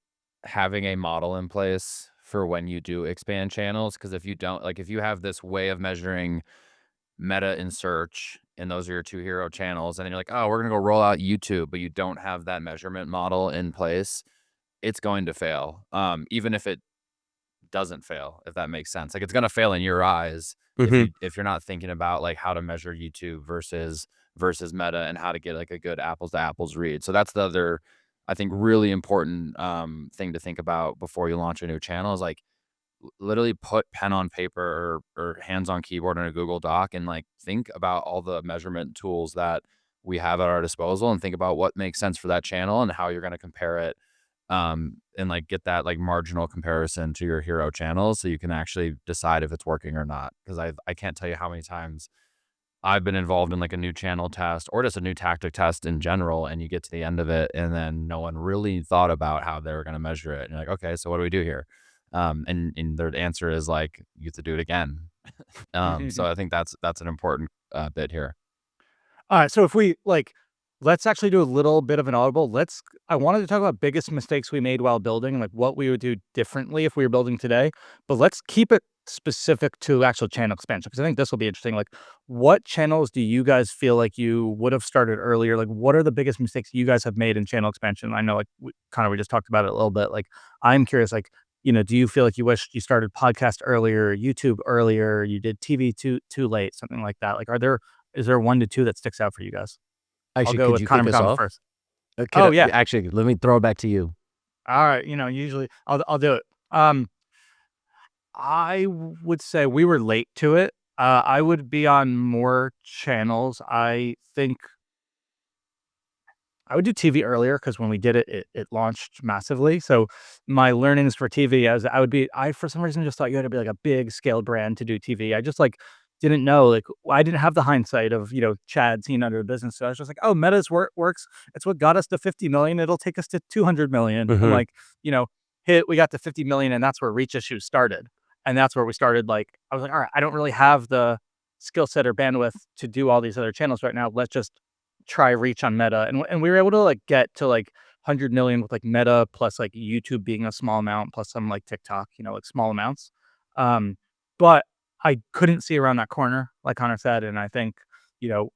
Speaker 2: having a model in place for when you do expand channels. Because if you don't, like if you have this way of measuring meta in search and those are your 2 hero channels, and then you're like, oh, we're going to go roll out YouTube, but you don't have that measurement model in place, it's going to fail. Even if it doesn't fail, if that makes sense. Like it's going to fail in your eyes if you're not thinking about like how to measure YouTube versus meta and how to get like a good apples to apples read. So that's the other, I think, really important thing to think about before you launch a new channel is like literally put pen on paper or hands on keyboard in a Google Doc and like think about all the measurement tools that we have at our disposal and think about what makes sense for that channel and how you're going to compare it and like get that like marginal comparison to your hero channels so you can actually decide if it's working or not. Because I can't tell you how many times I've been involved in like a new channel test or just a new tactic test in general, and you get to the end of it and then no one really thought about how they were going to measure it. And you're like, okay, so what do we do here? And their answer is like, you have to do it again. So I think that's an important bit here.
Speaker 1: All right, so if we like, let's actually do a little bit of an audible. I wanted to talk about biggest mistakes we made while building and like what we would do differently if we were building today. But let's keep it specific to actual channel expansion because I think this will be interesting. Like, what channels do you guys feel like you would have started earlier? Like, what are the biggest mistakes you guys have made in channel expansion? I know, like, we just talked about it a little bit. Like, I'm curious, like, do you feel like you wish you started podcast earlier, YouTube earlier, you did TV too late, something like that? Like, is there 1 to 2 that sticks out for you guys?
Speaker 3: Actually,
Speaker 1: I'll go
Speaker 3: could
Speaker 1: with
Speaker 3: you
Speaker 1: Connor
Speaker 3: kick us
Speaker 1: McDonald
Speaker 3: off?
Speaker 1: first.
Speaker 3: Yeah. Actually, let me throw it back to you.
Speaker 1: All right. Usually I'll do it. I would say we were late to it. I would be on more channels. I think I would do TV earlier because when we did it, it launched massively. So my learnings for TV I for some reason just thought you had to be like a big scaled brand to do TV. I just like didn't know, like I didn't have the hindsight of, Chad seeing under the business. So I was just like, oh, Meta's works. It's what got us to 50 million. It'll take us to 200 million. And like, we got to 50 million and that's where reach issues started. And that's where we started. Like, I was like, all right, I don't really have the skill set or bandwidth to do all these other channels right now. Let's just try reach on Meta. And we were able to like get to like 100 million with like Meta plus like YouTube being a small amount plus some like TikTok, like small amounts. But I couldn't see around that corner, like Connor said. And I think, it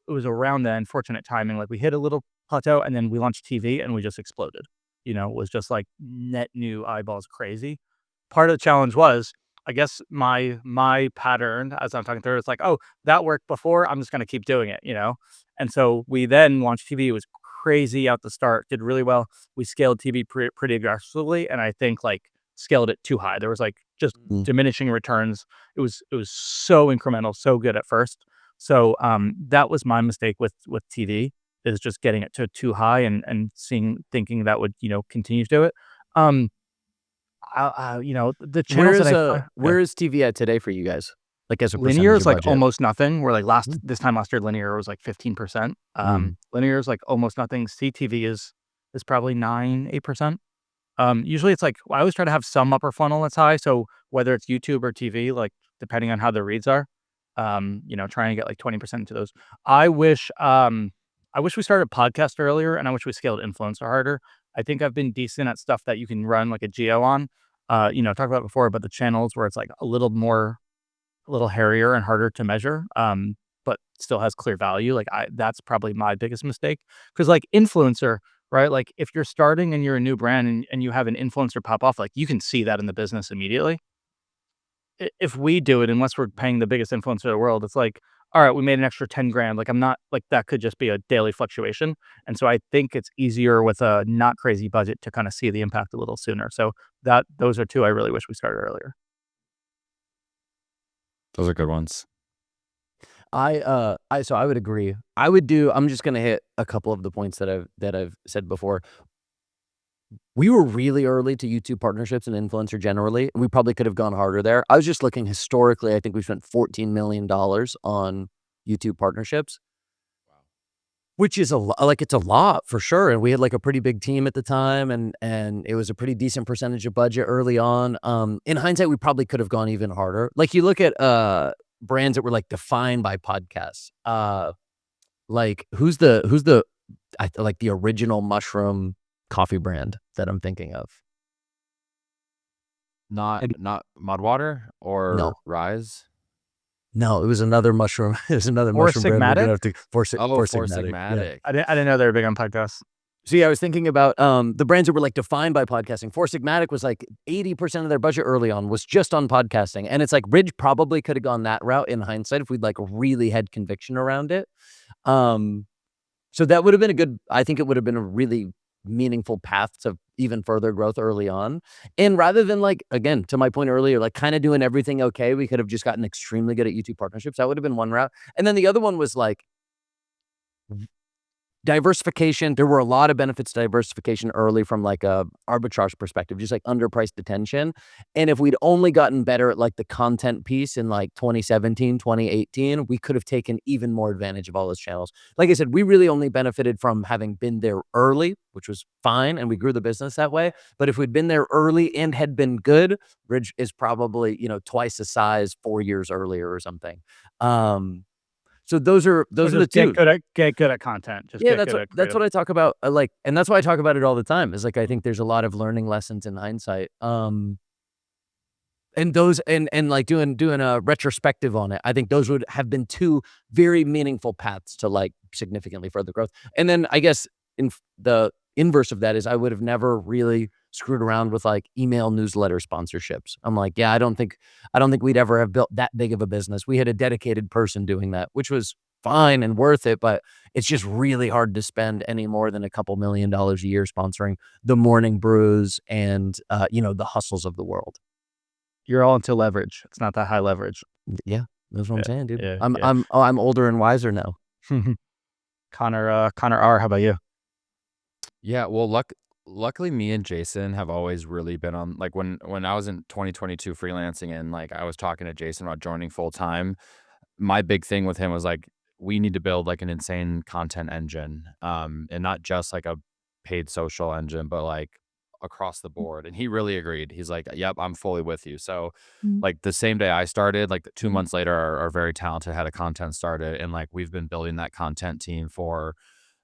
Speaker 1: was around the unfortunate timing. Like we hit a little plateau and then we launched TV and we just exploded. It was just like net new eyeballs crazy. Part of the challenge was, I guess my pattern as I'm talking through, it's like, oh, that worked before. I'm just going to keep doing it, And so we then launched TV. It was crazy out the start, did really well. We scaled TV pretty aggressively. And I think like scaled it too high. There was like just diminishing returns. It was so incremental, so good at first. So that was my mistake with TV, is just getting it to too high and thinking that would, continue to do it. The channels
Speaker 3: where is TV at today for you guys? Like as a
Speaker 1: linear is like
Speaker 3: budget?
Speaker 1: almost nothing. We're like this time last year, linear was like 15%. Linear is like almost nothing. CTV is probably 8%. Usually it's like, I always try to have some upper funnel that's high. So whether it's YouTube or TV, like depending on how the reads are, trying to get like 20% into those. I wish we started podcast earlier and I wish we scaled influencer harder. I think I've been decent at stuff that you can run like a geo on, talked about before, but the channels where it's like a little hairier and harder to measure, but still has clear value. Like that's probably my biggest mistake. Cause like influencer, right? Like if you're starting and you're a new brand and you have an influencer pop off, like you can see that in the business immediately. if we do it, unless we're paying the biggest influencer in the world, it's like, all right, we made an extra 10 grand. Like, I'm not like that could just be a daily fluctuation. And so I think it's easier with a not crazy budget to kind of see the impact a little sooner. So those are two I really wish we started earlier.
Speaker 2: Those are good ones.
Speaker 3: So I would agree. I'm just gonna hit a couple of the points that I've said before. We were really early to YouTube partnerships and influencer generally. We probably could have gone harder there. I was just looking historically. I think we spent $14 million on YouTube partnerships, which is it's a lot for sure. And we had like a pretty big team at the time, and it was a pretty decent percentage of budget early on. In hindsight, we probably could have gone even harder. Like you look at brands that were like defined by podcasts. Like who's the like the original mushroom coffee brand that I'm thinking of?
Speaker 2: Not Mudwater or
Speaker 3: No.
Speaker 2: Rise.
Speaker 3: No, it was another mushroom. It was another
Speaker 1: Four
Speaker 3: mushroom brand. We're gonna have to Four
Speaker 2: Four
Speaker 3: Sigmatic. Yeah.
Speaker 2: Sigmatic.
Speaker 1: I didn't know they were big on podcasts.
Speaker 3: So yeah, I was thinking about the brands that were like defined by podcasting. Four Sigmatic was like 80% of their budget early on was just on podcasting. And it's like Ridge probably could have gone that route in hindsight if we'd like really had conviction around it. So that would have been I think it would have been a really meaningful path to even further growth early on. And rather than like, again, to my point earlier, like kind of doing everything okay, we could have just gotten extremely good at YouTube partnerships. That would have been one route. And then the other one was like diversification. There were a lot of benefits to diversification early from like a arbitrage perspective, just like underpriced attention. And if we'd only gotten better at like the content piece in like 2017, 2018, we could have taken even more advantage of all those channels. Like I said, we really only benefited from having been there early, which was fine. And we grew the business that way. But if we'd been there early and had been good, Ridge is probably, twice the size 4 years earlier or something. So those are the two.
Speaker 1: Get good at content. Just
Speaker 3: Yeah,
Speaker 1: that's
Speaker 3: what I talk about. And that's why I talk about it all the time. Is like I think there's a lot of learning lessons in hindsight. And those and like doing a retrospective on it, I think those would have been two very meaningful paths to like significantly further growth. And then I guess in the inverse of that is I would have never really screwed around with like email newsletter sponsorships. I'm like, yeah, I don't think we'd ever have built that big of a business. We had a dedicated person doing that, which was fine and worth it, but it's just really hard to spend any more than a couple $1 million a year sponsoring the morning brews and the hustles of the world.
Speaker 1: You're all into leverage. It's not that high leverage.
Speaker 3: Yeah, that's what I'm saying, dude.
Speaker 1: Yeah,
Speaker 3: I'm older and wiser now.
Speaker 1: Connor R, how about you?
Speaker 2: Yeah, well, luckily me and Jason have always really been on, like when I was in 2022 freelancing and like I was talking to Jason about joining full time, my big thing with him was like, we need to build like an insane content engine, and not just like a paid social engine, but like across the board. And he really agreed. He's like, yep, I'm fully with you. So like the same day I started, like 2 months later, our very talented head of content started, and like we've been building that content team for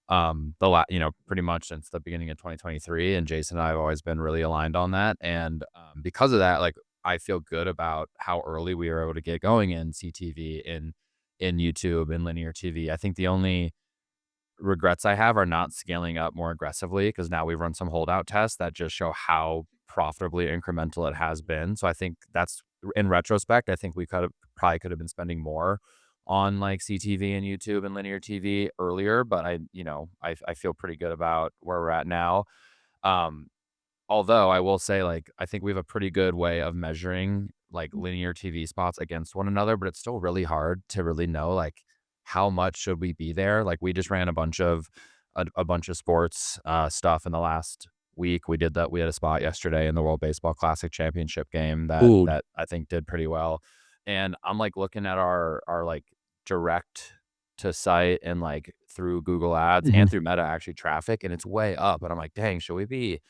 Speaker 2: pretty much since the beginning of 2023. And Jason and I have always been really aligned on that. And because of that, like I feel good about how early we were able to get going in CTV, in YouTube and linear TV. I think the only regrets I have are not scaling up more aggressively, because now we've run some holdout tests that just show how profitably incremental it has been. So I think that's, in retrospect, I think we could have been spending more on like CTV and YouTube and linear TV earlier, but I feel pretty good about where we're at now. Although I will say, like, I think we have a pretty good way of measuring like linear TV spots against one another, but it's still really hard to really know like how much should we be there. Like we just ran a bunch of sports stuff in the last week. We had a spot yesterday in the World Baseball Classic Championship game that I think did pretty well. And I'm like looking at our like direct to site and like through Google Ads and through Meta actually traffic, and it's way up. And I'm like, dang, should we be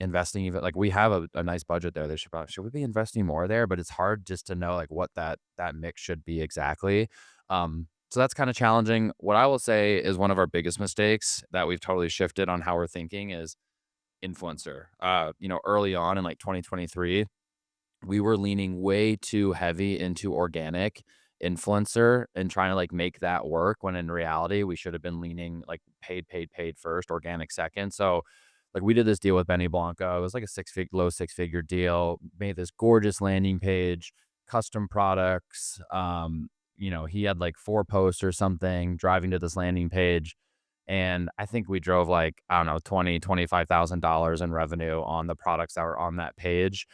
Speaker 2: investing even, like we have a nice budget there. Should we be investing more there? But it's hard just to know like what that mix should be exactly. So that's kind of challenging. What I will say is one of our biggest mistakes that we've totally shifted on how we're thinking is influencer. Early on in like 2023, we were leaning way too heavy into organic influencer and trying to like make that work, when in reality we should have been leaning like paid first, organic second. So like we did this deal with Benny Blanco. It was like a low six figure deal, made this gorgeous landing page, custom products. He had like 4 posts or something driving to this landing page. And I think we drove like, I don't know, $25,000 in revenue on the products that were on that page.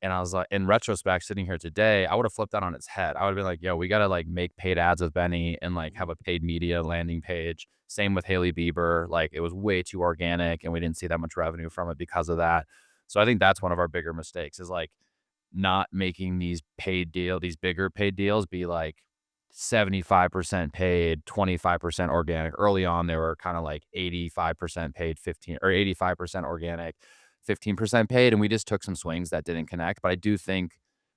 Speaker 2: And I was like, in retrospect, sitting here today, I would have flipped that on its head. I would have been like, yo, we got to like make paid ads with Benny and like have a paid media landing page. Same with Hailey Bieber. Like it was way too organic and we didn't see that much revenue from it because of that. So I think that's one of our bigger mistakes is like not making these bigger paid deals be like 75% paid, 25% organic. Early on, they were kind of like 85% paid, 85% organic, 15% paid. And we just took some swings that didn't connect. But I do think,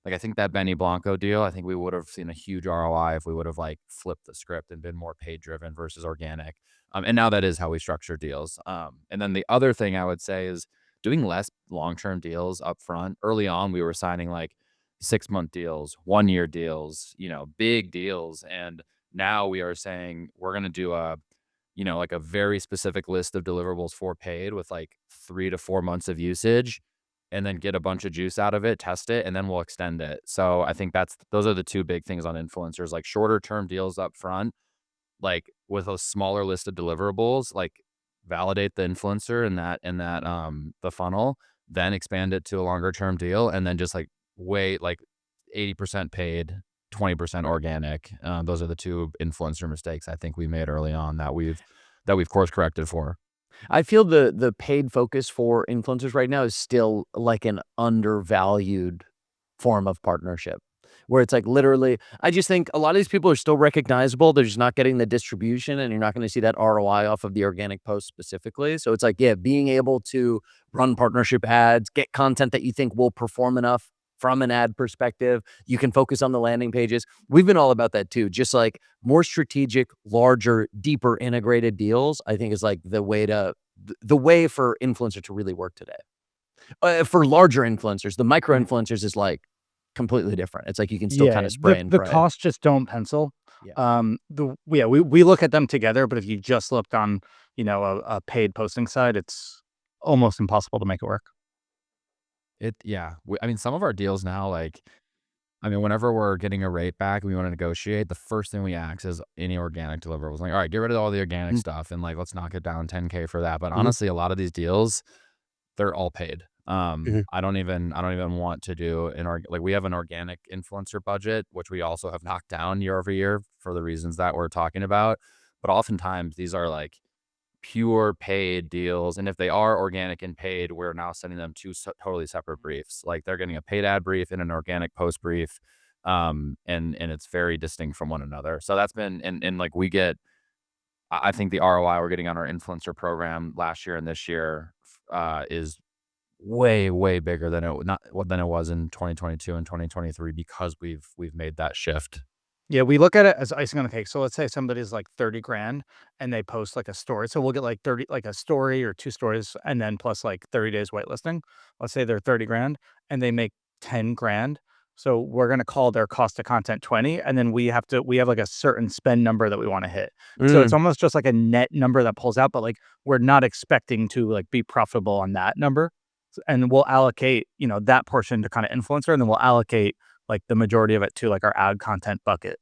Speaker 2: I think that Benny Blanco deal, I think we would have seen a huge ROI if we would have like flipped the script and been more paid driven versus organic. And now that is how we structure deals. And then the other thing I would say is doing less long-term deals up front. Early on, we were signing like 6-month deals, 1-year deals, big deals. And now we are saying we're going to do a very specific list of deliverables for paid with like 3 to 4 months of usage and then get a bunch of juice out of it, test it, and then we'll extend it. So I think those are the 2 big things on influencers, like shorter term deals up front, like with a smaller list of deliverables, like validate the influencer in that the funnel, then expand it to a longer term deal, and then just like wait like 80% paid, 20% organic. Those are the 2 influencer mistakes I think we made early on that we've course corrected for.
Speaker 3: I feel the paid focus for influencers right now is still like an undervalued form of partnership, where it's like literally, I just think a lot of these people are still recognizable. They're just not getting the distribution, and you're not going to see that ROI off of the organic post specifically. So it's like, yeah, being able to run partnership ads, get content that you think will perform enough from an ad perspective. You can focus on the landing pages. We've been all about that too. Just like more strategic, larger, deeper integrated deals, I think is like the way for influencer to really work today. For larger influencers, the micro influencers is like completely different. It's like you can still kind of spray and
Speaker 1: the
Speaker 3: pray.
Speaker 1: costs just don't pencil.
Speaker 3: Yeah.
Speaker 1: We look at them together, but if you just looked on, a paid posting side, it's almost impossible to make it work.
Speaker 2: Some of our deals now, whenever we're getting a rate back and we want to negotiate, the first thing we ask is any organic deliverables. Like, all right, get rid of all the organic stuff and like, let's knock it down $10K for that. But honestly, a lot of these deals, they're all paid. I don't even want to do we have an organic influencer budget, which we also have knocked down year over year for the reasons that we're talking about. But oftentimes these are like pure paid deals. And if they are organic and paid, we're now sending them 2 totally separate briefs. Like they're getting a paid ad brief and an organic post brief. And it's very distinct from one another. So that's been, and like we get, I think the ROI we're getting on our influencer program last year and this year is way, way bigger than it was in 2022 and 2023 because we've made that shift.
Speaker 1: Yeah, we look at it as icing on the cake. So let's say somebody's like 30 grand and they post like a story. So we'll get like 30, like a story or 2 stories and then plus like 30 days whitelisting. Let's say they're 30 grand and they make 10 grand. So we're going to call their cost of content 20. And then we have like a certain spend number that we want to hit. So it's almost just like a net number that pulls out, but like we're not expecting to like be profitable on that number. And we'll allocate, that portion to kind of influencer, and then we'll allocate like the majority of it to like our ad content bucket.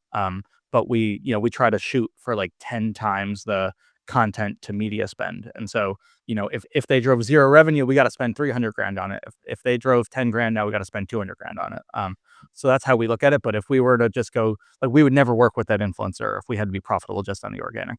Speaker 1: But we try to shoot for like 10 times the content to media spend. And so, if they drove 0 revenue, we got to spend 300 grand on it. If they drove 10 grand, now we got to spend 200 grand on it. So that's how we look at it. But if we were to just go, like, we would never work with that influencer if we had to be profitable just on the organic.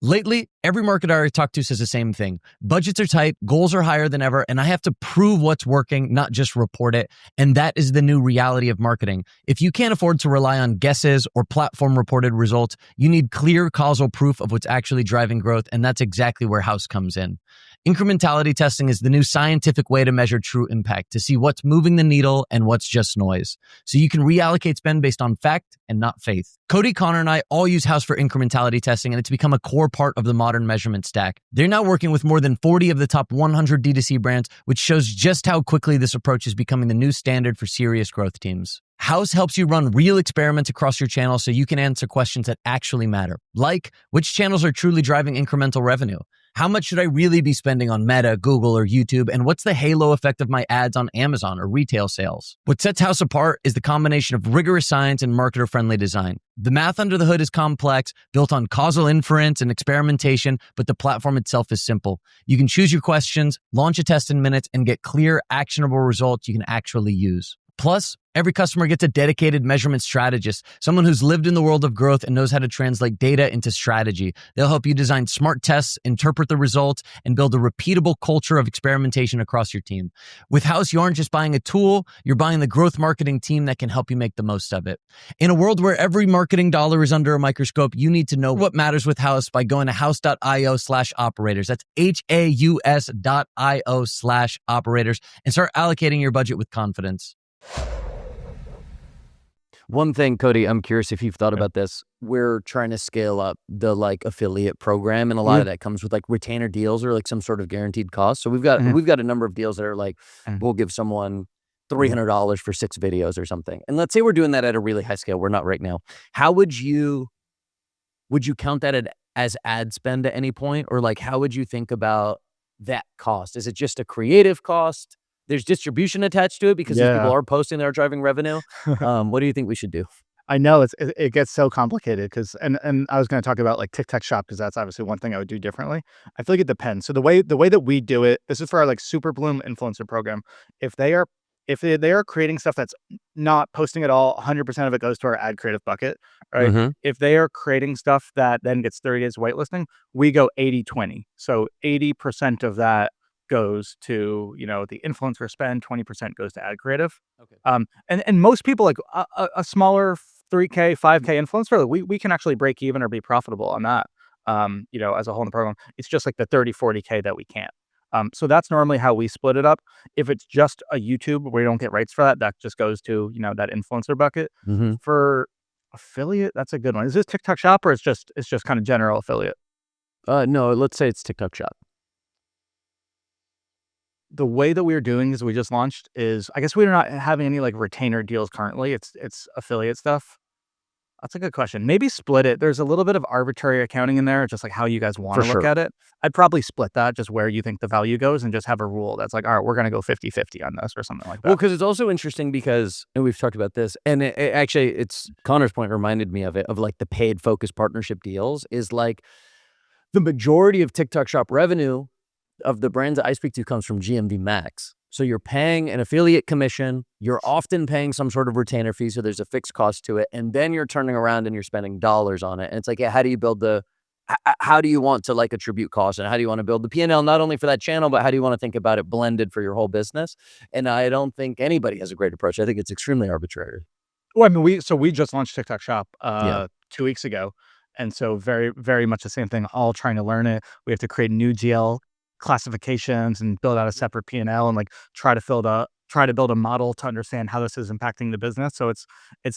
Speaker 4: Lately, every marketer I talk to says the same thing. Budgets are tight, goals are higher than ever, and I have to prove what's working, not just report it. And that is the new reality of marketing. If you can't afford to rely on guesses or platform-reported results, you need clear causal proof of what's actually driving growth, and that's exactly where Haus comes in. Incrementality testing is the new scientific way to measure true impact, to see what's moving the needle and what's just noise. So you can reallocate spend based on fact and not faith. Cody, Connor, and I all use Haus for incrementality testing, and it's become a core part of the modern measurement stack. They're now working with more than 40 of the top 100 D2C brands, which shows just how quickly this approach is becoming the new standard for serious growth teams. Haus helps you run real experiments across your channel so you can answer questions that actually matter, like which channels are truly driving incremental revenue? How much should I really be spending on Meta, Google, or YouTube? And what's the halo effect of my ads on Amazon or retail sales? What sets Haus apart is the combination of rigorous science and marketer-friendly design. The math under the hood is complex, built on causal inference and experimentation, but the platform itself is simple. You can choose your questions, launch a test in minutes, and get clear, actionable results you can actually use. Plus, every customer gets a dedicated measurement strategist, someone who's lived in the world of growth and knows how to translate data into strategy. They'll help you design smart tests, interpret the results, and build a repeatable culture of experimentation across your team. With Haus, you aren't just buying a tool, you're buying the growth marketing team that can help you make the most of it. In a world where every marketing dollar is under a microscope, you need to know what matters with Haus by going to haus.io/operators. That's HAUS.io/operators and start allocating your budget with confidence.
Speaker 3: One thing, Cody, I'm curious if you've thought about this. We're trying to scale up the like affiliate program, and a lot of that comes with like retainer deals or like some sort of guaranteed cost. So we've got a number of deals that are like, we'll give someone $300 for 6 videos or something. And let's say we're doing that at a really high scale. We're not right now. How would you count that as ad spend at any point? Or like, how would you think about that cost? Is it just a creative cost? There's distribution attached to it because these people are posting, they're driving revenue. What do you think we should do?
Speaker 1: I know it gets so complicated because and I was going to talk about like TikTok Shop because that's obviously one thing I would do differently. I feel like it depends. So the way that we do it, this is for our like Super Bloom influencer program. If they are creating stuff that's not posting at all, 100% of it goes to our ad creative bucket, right? If they are creating stuff that then gets 30 days whitelisting, we go 80-20. So 80% of that goes to, the influencer spend, 20% goes to ad creative.
Speaker 3: Okay.
Speaker 1: And most people like a smaller 3K, 5K influencer, like we can actually break even or be profitable on that. As a whole in the program, it's just like the 30, 40K that we can't. So that's normally how we split it up. If it's just a YouTube where we don't get rights for that just goes to, that influencer bucket. For affiliate, that's a good one. Is this TikTok Shop or it's just kind of general affiliate?
Speaker 3: No, let's say it's TikTok Shop.
Speaker 1: The way that we're doing is we just launched is, I guess we're not having any like retainer deals currently. It's affiliate stuff. That's a good question. Maybe split it. There's a little bit of arbitrary accounting in there, just like how you guys want to look at it. I'd probably split that just where you think the value goes and just have a rule that's like, all right, we're going to go 50-50 on this or something like that.
Speaker 3: Well, because it's also interesting because, and we've talked about this, and it's Connor's point reminded me of it, of like the paid focus partnership deals is like the majority of TikTok Shop revenue of the brands that I speak to comes from GMV Max. So you're paying an affiliate commission, you're often paying some sort of retainer fee, so there's a fixed cost to it, and then you're turning around and you're spending dollars on it. And it's like, how do you build how do you want to like attribute costs, and how do you want to build the P&L not only for that channel, but how do you want to think about it blended for your whole business? And I don't think anybody has a great approach. I think it's extremely arbitrary.
Speaker 1: Well, I mean, we just launched TikTok Shop 2 weeks ago. And so very, very much the same thing, all trying to learn it. We have to create new GL classifications and build out a separate P&L and like try to build a model to understand how this is impacting the business. So it's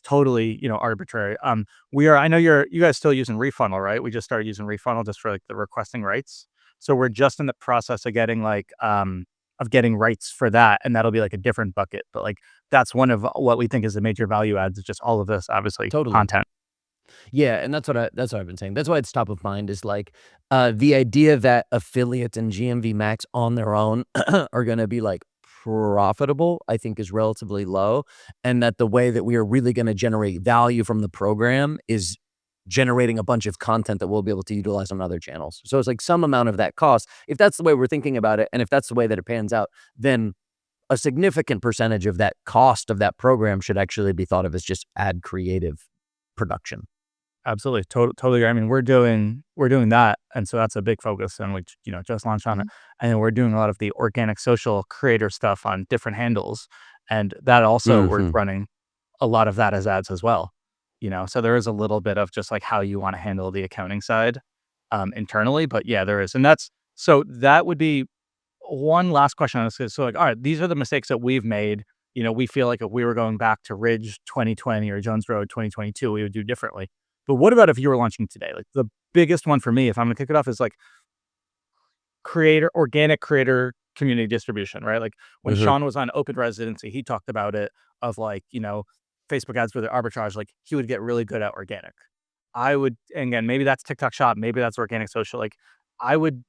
Speaker 1: totally, arbitrary. I know you guys still using Refunnel, right? We just started using Refunnel just for like the requesting rights. So we're just in the process of getting rights for that. And that'll be like a different bucket. But like, that's one of what we think is the major value adds is just all of this, obviously, content.
Speaker 3: Yeah, and that's what I've been saying. That's why it's top of mind is like the idea that affiliates and GMV Max on their own are going to be like profitable, I think is relatively low. And that the way that we are really going to generate value from the program is generating a bunch of content that we'll be able to utilize on other channels. So it's like some amount of that cost, if that's the way we're thinking about it, and if that's the way that it pans out, then a significant percentage of that cost of that program should actually be thought of as just ad creative production.
Speaker 1: Absolutely. Totally. I mean, we're doing that. And so that's a big focus. And we, just launched on it. And then we're doing a lot of the organic social creator stuff on different handles. And that also, we're running a lot of that as ads as well. So there is a little bit of just like how you want to handle the accounting side internally. But yeah, there is. And that would be one last question on this. So like, all right, these are the mistakes that we've made. We feel like if we were going back to Ridge 2020 or Jones Road 2022, we would do differently. But what about if you were launching today? Like the biggest one for me, if I'm going to kick it off, is like organic creator community distribution, right? Like when Sean was on Open Residency, he talked about it of like, Facebook ads with Arbitrage, like he would get really good at organic. I would, and again, maybe that's TikTok Shop, maybe that's organic social. Like I would,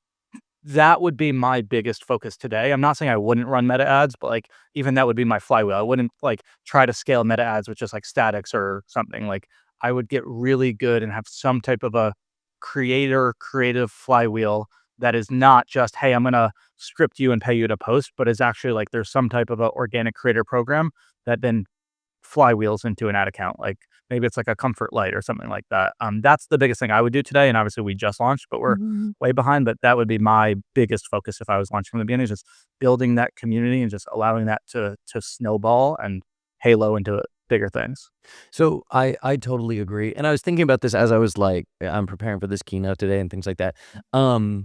Speaker 1: that would be my biggest focus today. I'm not saying I wouldn't run meta ads, but like even that would be my flywheel. I wouldn't like try to scale meta ads with just like statics or something. Like I would get really good and have some type of a creative flywheel that is not just, hey, I'm gonna script you and pay you to post, but is actually like there's some type of a organic creator program that then flywheels into an ad account. Like maybe it's like a comfort light or something like that. That's the biggest thing I would do today. And obviously we just launched, but we're way behind. But that would be my biggest focus if I was launching from the beginning, is just building that community and just allowing that to snowball and halo into bigger things.
Speaker 3: So I totally agree. And I was thinking about this as I was like, I'm preparing for this keynote today and things like that. Because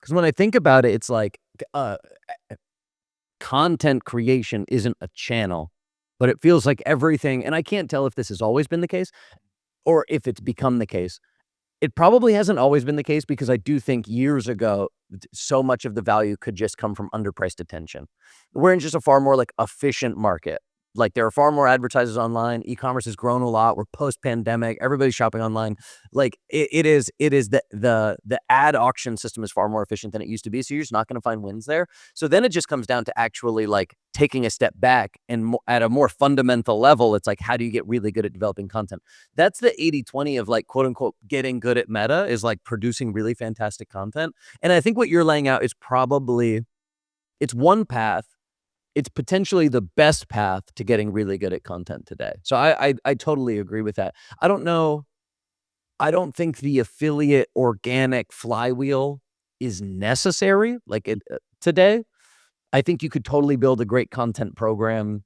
Speaker 3: when I think about it, it's like content creation isn't a channel, but it feels like everything, and I can't tell if this has always been the case or if it's become the case. It probably hasn't always been the case, because I do think years ago, so much of the value could just come from underpriced attention. We're in just a far more like efficient market. Like there are far more advertisers online. E-commerce has grown a lot. We're post-pandemic. Everybody's shopping online. Like it is the ad auction system is far more efficient than it used to be. So you're just not going to find wins there. So then it just comes down to actually like taking a step back and at a more fundamental level, it's like, how do you get really good at developing content? That's the 80-20 of like, quote unquote, getting good at meta, is like producing really fantastic content. And I think what you're laying out is probably, it's one path. It's potentially the best path to getting really good at content today. So I totally agree with that. I don't know. I don't think the affiliate organic flywheel is necessary like it today. I think you could totally build a great content program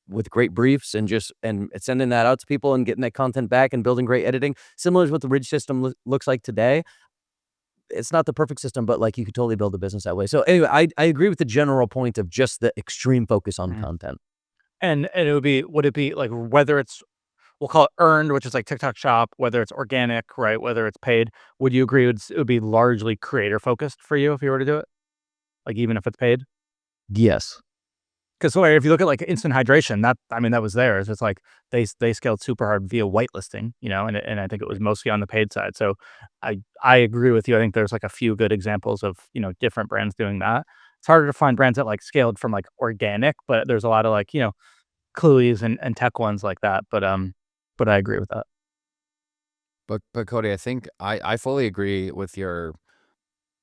Speaker 3: with great briefs and just sending that out to people and getting that content back and building great editing, similar to what the Ridge system looks like today. It's not the perfect system, but like you could totally build a business that way. So anyway, I agree with the general point of just the extreme focus on
Speaker 1: Mhm.
Speaker 3: content.
Speaker 1: And would it be like, whether it's, we'll call it earned, which is like TikTok Shop, whether it's organic, right? Whether it's paid, would you agree it would be largely creator focused for you if you were to do it? Like even if it's paid?
Speaker 3: Yes.
Speaker 1: Because if you look at like instant hydration, that, I mean, that was theirs. It's like they scaled super hard via whitelisting, and I think it was mostly on the paid side. So I agree with you. I think there's like a few good examples of different brands doing that. It's harder to find brands that like scaled from like organic, but there's a lot of like Cluey's and tech ones like that. But I agree with that.
Speaker 2: But Cody, I think I fully agree with your.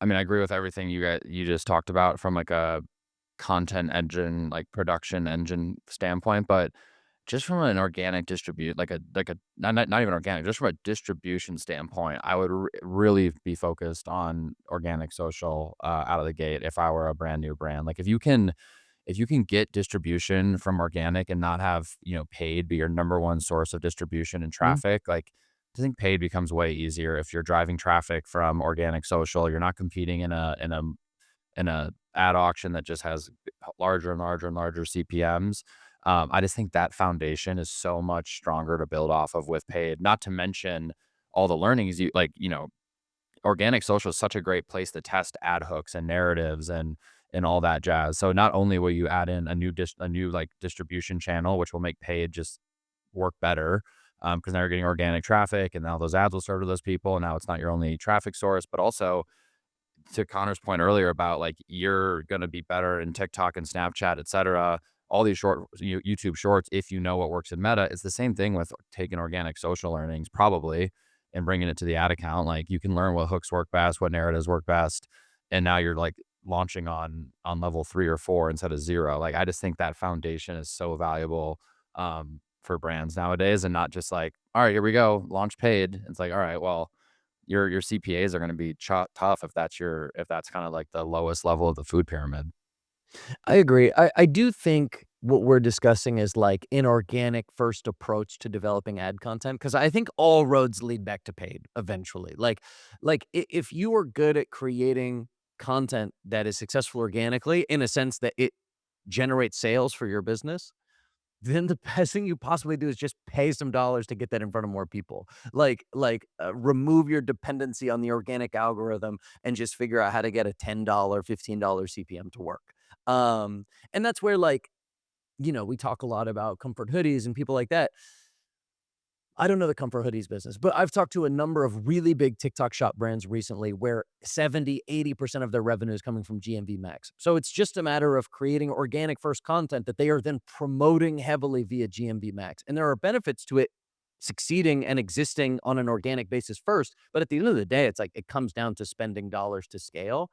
Speaker 2: I mean, I agree with everything you just talked about from like a content engine, like production engine standpoint, but just from an organic not even organic, just from a distribution standpoint, I would really be focused on organic social out of the gate if I were a brand new brand. Like if you can get distribution from organic and not have, paid be your number one source of distribution and
Speaker 3: Mhm.
Speaker 2: traffic, like I think paid becomes way easier if you're driving traffic from organic social. You're not competing in a ad auction that just has larger and larger and larger CPMs. I just think that foundation is so much stronger to build off of with paid. Not to mention all the learnings organic social is such a great place to test ad hooks and narratives and all that jazz. So not only will you add in a new like distribution channel, which will make paid just work better, because now you're getting organic traffic and now those ads will serve to those people. And now it's not your only traffic source, but also to Connor's point earlier about like you're going to be better in TikTok and Snapchat, et cetera, all these short YouTube shorts, if you know what works in Meta. It's the same thing with taking organic social learnings probably and bringing it to the ad account. Like you can learn what hooks work best, what narratives work best, and now you're like launching on level 3 or 4 instead of 0. Like I just think that foundation is so valuable for brands nowadays, and not just like, all right, here we go, launch paid. It's like, all right, well, your CPAs are going to be tough if that's kind of like the lowest level of the food pyramid.
Speaker 3: I agree. I do think what we're discussing is like an organic first approach to developing ad content, because I think all roads lead back to paid eventually. If you are good at creating content that is successful organically in a sense that it generates sales for your business, then the best thing you possibly do is just pay some dollars to get that in front of more people. Remove your dependency on the organic algorithm and just figure out how to get a $10, $15 CPM to work. And that's where like we talk a lot about comfort hoodies and people like that. I don't know the comfort hoodies business, but I've talked to a number of really big TikTok shop brands recently where 70, 80% of their revenue is coming from GMV Max. So it's just a matter of creating organic first content that they are then promoting heavily via GMV Max. And there are benefits to it succeeding and existing on an organic basis first. But at the end of the day, it's like it comes down to spending dollars to scale.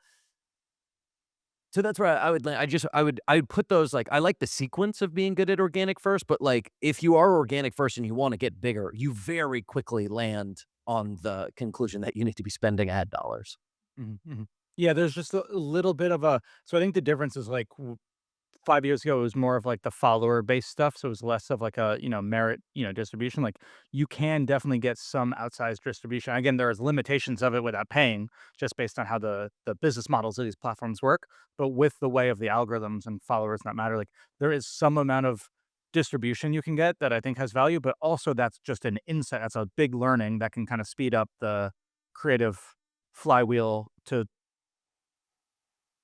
Speaker 3: So that's where I would put those, like, I like the sequence of being good at organic first, but like if you are organic first and you want to get bigger, you very quickly land on the conclusion that you need to be spending ad dollars.
Speaker 1: Yeah, there's just a little bit of a. So I think the difference is like 5 years ago, it was more of like the follower based stuff. So it was less of like a, merit, distribution. Like you can definitely get some outsized distribution. Again, there's limitations of it without paying, just based on how the business models of these platforms work. But with the way of the algorithms and followers not matter, like there is some amount of distribution you can get that I think has value, but also that's just an insight. That's a big learning that can kind of speed up the creative flywheel to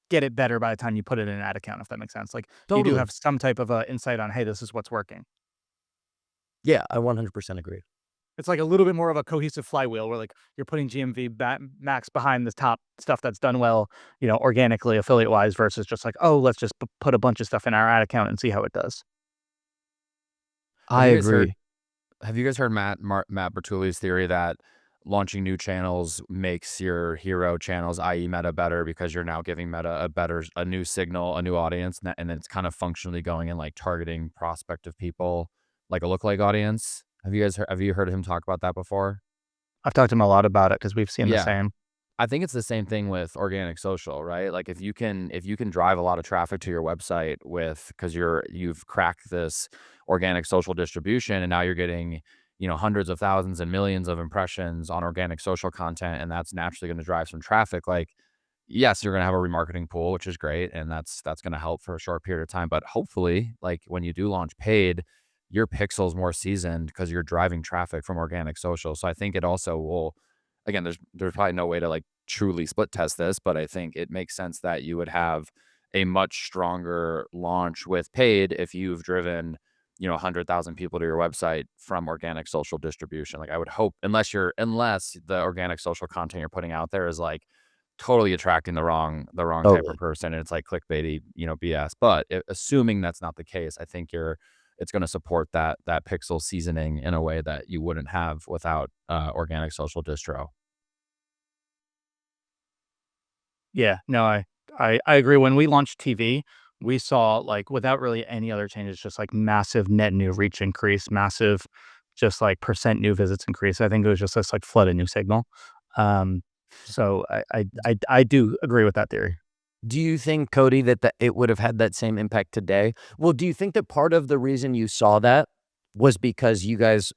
Speaker 1: get it better by the time you put it in an ad account, if that makes sense. Like you do
Speaker 3: Totally.
Speaker 1: have some type of insight on, hey, this is what's working.
Speaker 3: Yeah, I 100% agree.
Speaker 1: It's like a little bit more of a cohesive flywheel where like you're putting GMV max behind the top stuff that's done well, organically, affiliate wise, versus just like, oh, let's just put a bunch of stuff in our ad account and see how it does.
Speaker 3: I
Speaker 2: you guys heard-
Speaker 3: agree.
Speaker 2: Have you guys heard Matt Bertulli's theory that launching new channels makes your hero channels, i.e. Meta, better because you're now giving Meta a new signal, a new audience, and it's kind of functionally going and like targeting prospective people like a lookalike audience? Have you heard him talk about that before?
Speaker 1: I've talked to him a lot about it because we've seen the
Speaker 2: Yeah.
Speaker 1: same.
Speaker 2: I think it's the same thing with organic social, right? Like if you can drive a lot of traffic to your website because you've cracked this organic social distribution, and now you're getting, hundreds of thousands and millions of impressions on organic social content, and that's naturally going to drive some traffic. Like, yes, you're going to have a remarketing pool, which is great, and that's going to help for a short period of time. But hopefully, like when you do launch paid, your pixel's more seasoned because you're driving traffic from organic social. So I think it also will. Again, there's probably no way to like truly split test this, but I think it makes sense that you would have a much stronger launch with paid if you've driven, 100,000 people to your website from organic social distribution. Like I would hope, unless the organic social content you're putting out there is like totally attracting the wrong type
Speaker 3: Totally.
Speaker 2: of person, and it's like clickbaity, BS. But assuming that's not the case, I think it's going to support that pixel seasoning in a way that you wouldn't have without organic social distro.
Speaker 1: Yeah, no, I agree. When we launched TV, we saw like without really any other changes, just like massive net new reach increase, massive just like percent new visits increase. I think it was just this like flood of new signal. So I do agree with that theory.
Speaker 3: Do you think, Cody, that it would have had that same impact today? Well, do you think that part of the reason you saw that was because you guys,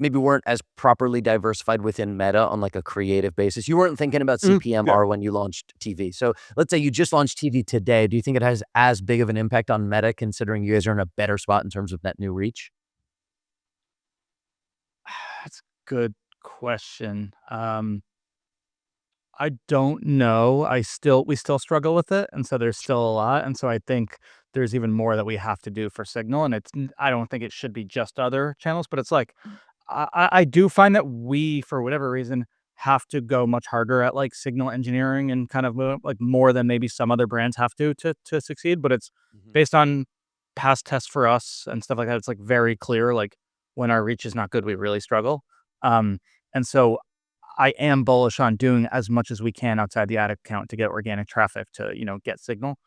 Speaker 3: maybe weren't as properly diversified within Meta on like a creative basis? You weren't thinking about CPMR when you launched TV. So let's say you just launched TV today. Do you think it has as big of an impact on Meta, considering you guys are in a better spot in terms of net new reach?
Speaker 1: That's a good question. I don't know. We still struggle with it, and so there's still a lot, and so I think there's even more that we have to do for Signal, and I don't think it should be just other channels, but it's like I do find that we, for whatever reason, have to go much harder at like signal engineering and kind of like more than maybe some other brands have to succeed. But it's based on past tests for us and stuff like that. It's like very clear, like when our reach is not good, we really struggle. And so I am bullish on doing as much as we can outside the ad account to get organic traffic to, get signal.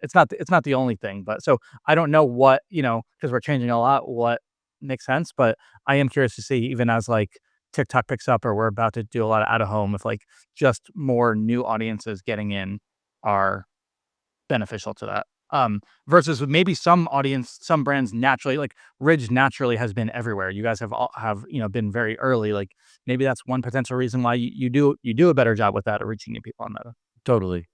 Speaker 1: It's not the only thing, but so I don't know what, because we're changing a lot, what makes sense, but I am curious to see, even as like TikTok picks up or we're about to do a lot of out of home, if like just more new audiences getting in are beneficial to that. Versus maybe some brands naturally, like Ridge naturally has been everywhere. You guys have been very early. Like maybe that's one potential reason why you do a better job with that of reaching new people on Meta.
Speaker 3: Totally.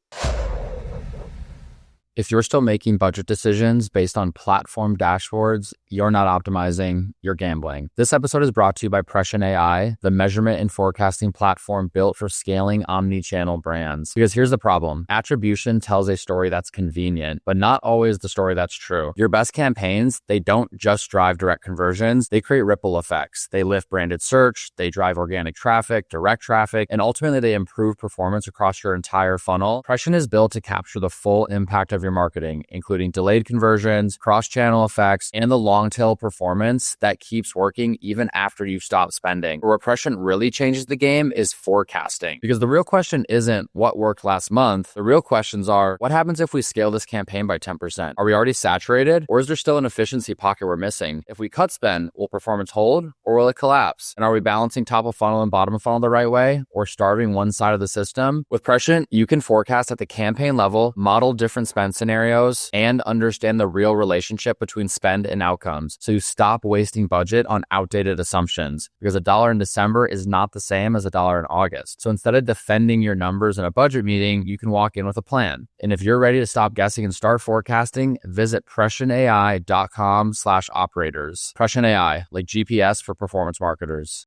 Speaker 2: If you're still making budget decisions based on platform dashboards, you're not optimizing, you're gambling. This episode is brought to you by Prescient AI, the measurement and forecasting platform built for scaling omni-channel brands. Because here's the problem. Attribution tells a story that's convenient, but not always the story that's true. Your best campaigns, they don't just drive direct conversions, they create ripple effects. They lift branded search, they drive organic traffic, direct traffic, and ultimately they improve performance across your entire funnel. Prescient is built to capture the full impact of your marketing, including delayed conversions, cross-channel effects, and the long-tail performance that keeps working even after you've stopped spending. Where Prescient really changes the game is forecasting. Because the real question isn't what worked last month. The real questions are, what happens if we scale this campaign by 10%? Are we already saturated? Or is there still an efficiency pocket we're missing? If we cut spend, will performance hold or will it collapse? And are we balancing top of funnel and bottom of funnel the right way or starving one side of the system? With Prescient, you can forecast at the campaign level, model different spend scenarios, and understand the real relationship between spend and outcomes. So you stop wasting budget on outdated assumptions, because $1 in December is not the same as $1 in August. So instead of defending your numbers in a budget meeting, you can walk in with a plan. And if you're ready to stop guessing and start forecasting, visit PrescientAI.com/operators. Prescient AI, like GPS for performance marketers.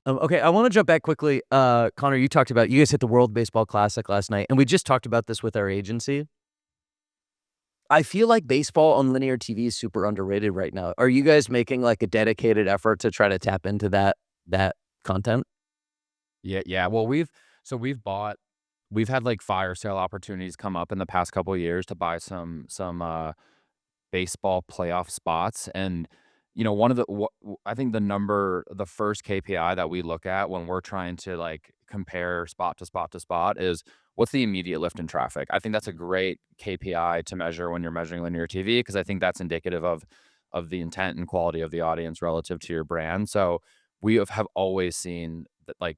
Speaker 3: Okay, I want to jump back quickly. Connor, you talked about, you guys hit the World Baseball Classic last night, and we just talked about this with our agency. I feel like baseball on linear TV is super underrated right now. Are you guys making like a dedicated effort to try to tap into that content?
Speaker 2: Yeah. Well, we've had like fire sale opportunities come up in the past couple of years to buy some baseball playoff spots. And one of I think the first KPI that we look at when we're trying to like compare spot to spot to spot is what's the immediate lift in traffic. I think that's a great KPI to measure when you're measuring linear TV, because I think that's indicative of the intent and quality of the audience relative to your brand. So we have always seen that like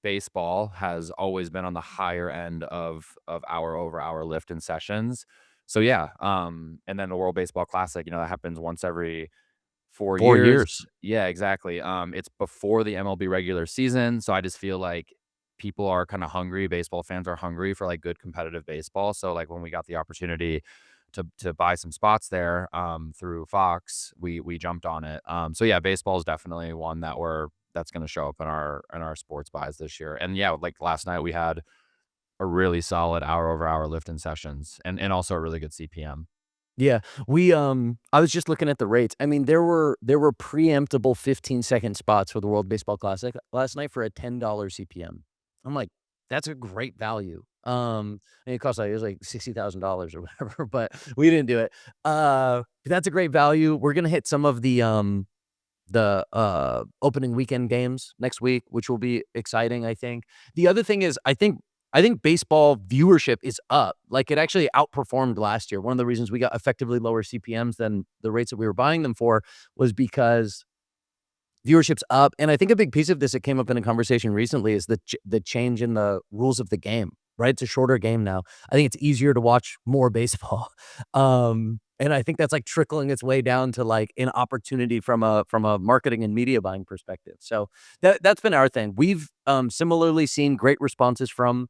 Speaker 2: baseball has always been on the higher end of hour over hour lift in sessions. So yeah, and then the World Baseball Classic, that happens once every 4 years. Yeah, exactly. It's before the MLB regular season, so I just feel like people are kind of hungry. Baseball fans are hungry for like good competitive baseball. So like when we got the opportunity to buy some spots there through Fox, we jumped on it. So yeah, baseball is definitely one that's going to show up in our sports buys this year. And yeah, like last night we had a really solid hour over hour lift in sessions and also a really good CPM.
Speaker 3: Yeah, we I was just looking at the rates. I mean, there were preemptible 15-second spots for the World Baseball Classic last night for a $10 CPM. I'm like, that's a great value. And it cost it was like $60,000 or whatever, but we didn't do it. That's a great value. We're gonna hit some of the opening weekend games next week, which will be exciting, I think. The other thing is, I think baseball viewership is up. Like it actually outperformed last year. One of the reasons we got effectively lower CPMs than the rates that we were buying them for was because viewership's up. And I think a big piece of this that came up in a conversation recently is the change in the rules of the game, right? It's a shorter game now. I think it's easier to watch more baseball. And I think that's like trickling its way down to like an opportunity from a marketing and media buying perspective. So that's been our thing. We've similarly seen great responses from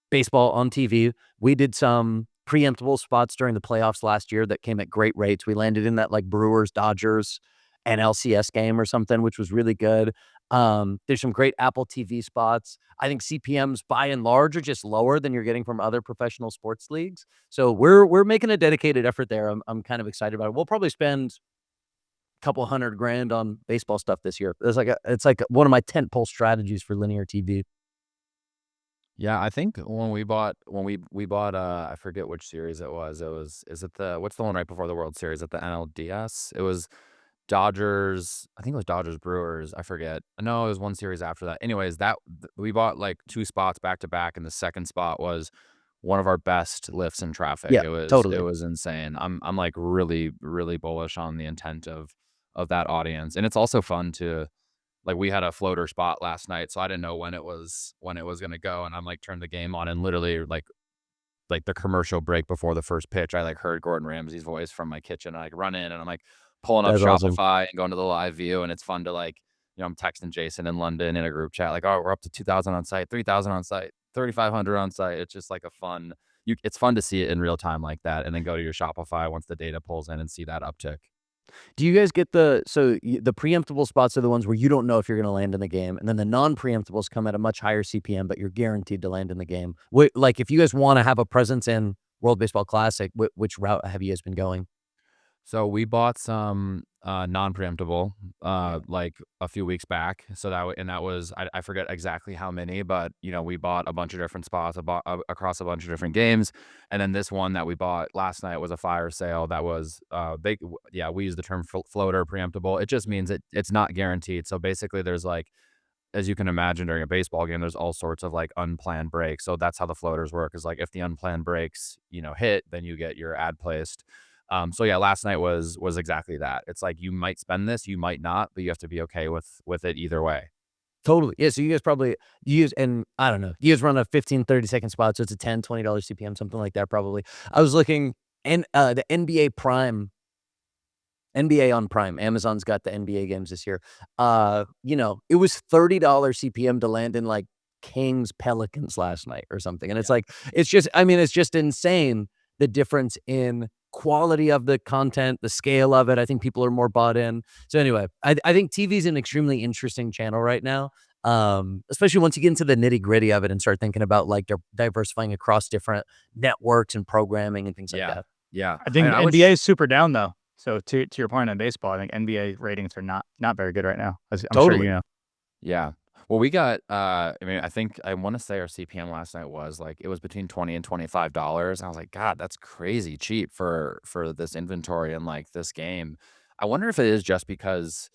Speaker 3: baseball on TV. We did some preemptible spots during the playoffs last year that came at great rates. We landed in that like Brewers, Dodgers, and LCS game or something, which was really good. There's some great Apple TV spots. I think CPMs by and large are just lower than you're getting from other professional sports leagues. So we're making a dedicated effort there. I'm kind of excited about it. We'll probably spend a couple $100,000 on baseball stuff this year. It's like one of my tentpole strategies for linear TV.
Speaker 2: Yeah, I think when we bought I forget which series it was. What's the one right before the World Series at the NLDS? It was Dodgers, I think it was Dodgers Brewers, I forget. No, it was one series after that. Anyways, that we bought like 2 spots back to back, and the second spot was one of our best lifts in traffic.
Speaker 3: Yeah, totally.
Speaker 2: It was insane. I'm like really, really bullish on the intent of that audience. And it's also fun to like, we had a floater spot last night, so I didn't know when it was gonna go. And I'm like turned the game on, and literally like the commercial break before the first pitch, I like heard Gordon Ramsay's voice from my kitchen. I like run in and I'm like pulling up
Speaker 3: That's
Speaker 2: Shopify
Speaker 3: awesome.
Speaker 2: and going to the live view, and it's fun to like, I'm texting Jason in London in a group chat like, oh, we're up to 2,000 on site, 3,000 on site, 3,500 on site. It's just like a fun it's fun to see it in real time like that, and then go to your Shopify once the data pulls in and see that uptick.
Speaker 3: Do you guys get the preemptible spots are the ones where you don't know if you're going to land in the game, and then the non-preemptables come at a much higher CPM, but you're guaranteed to land in the game. Like if you guys want to have a presence in World Baseball Classic, which route have you guys been going?
Speaker 2: So we bought some non-preemptable like a few weeks back. So that was I forget exactly how many, but we bought a bunch of different spots across a bunch of different games. And then this one that we bought last night was a fire sale that was we use the term floater preemptable. It just means it's not guaranteed. So basically there's like, as you can imagine, during a baseball game, there's all sorts of like unplanned breaks. So that's how the floaters work, is like if the unplanned breaks hit, then you get your ad placed. So yeah, last night was exactly that. It's like you might spend this, you might not, but you have to be okay with it either way.
Speaker 3: Totally. Yeah, so you guys and I don't know, you guys run a 15, 30-second spot, so it's a $10, $20 CPM, something like that probably. I was looking, and the NBA on Prime, Amazon's got the NBA games this year. It was $30 CPM to land in like Kings Pelicans last night or something. And it's like, it's just insane, the difference in quality of the content, the scale of it. I think people are more bought in. So anyway, I think TV is an extremely interesting channel right now. Especially once you get into the nitty gritty of it and start thinking about like diversifying across different networks and programming and things like that.
Speaker 2: Yeah.
Speaker 1: I think NBA is super down though. So to your point on baseball, I think NBA ratings are not very good right now, as I'm sure you know.
Speaker 2: Yeah. Well, we got, I think I want to say our CPM last night was like, it was between $20 and $25. And I was like, God, that's crazy cheap for this inventory and like this game. I wonder if it is just because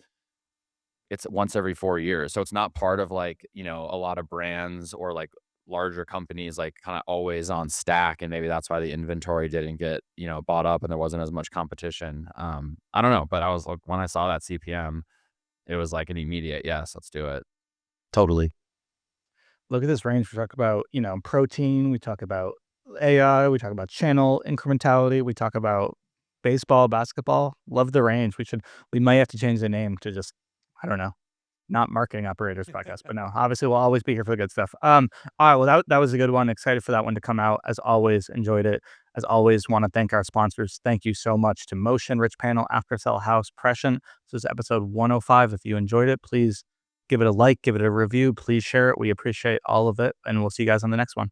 Speaker 2: it's once every 4 years. So it's not part of like, a lot of brands or like larger companies like kind of always on stack. And maybe that's why the inventory didn't get, bought up and there wasn't as much competition. I don't know, but I was like, when I saw that CPM, it was like an immediate, yes, let's do it.
Speaker 3: Totally.
Speaker 1: Look at this range. We talk about, protein. We talk about AI. We talk about channel incrementality. We talk about baseball, basketball. Love the range. We might have to change the name to just, I don't know, not marketing operators podcast, but no, obviously we'll always be here for the good stuff. All right. Well, that was a good one. Excited for that one to come out. As always, enjoyed it. As always, want to thank our sponsors. Thank you so much to Motion, Richpanel, Aftersell, Haus, Prescient. This is episode 105. If you enjoyed it, please give it a like, give it a review. Please share it. We appreciate all of it. And we'll see you guys on the next one.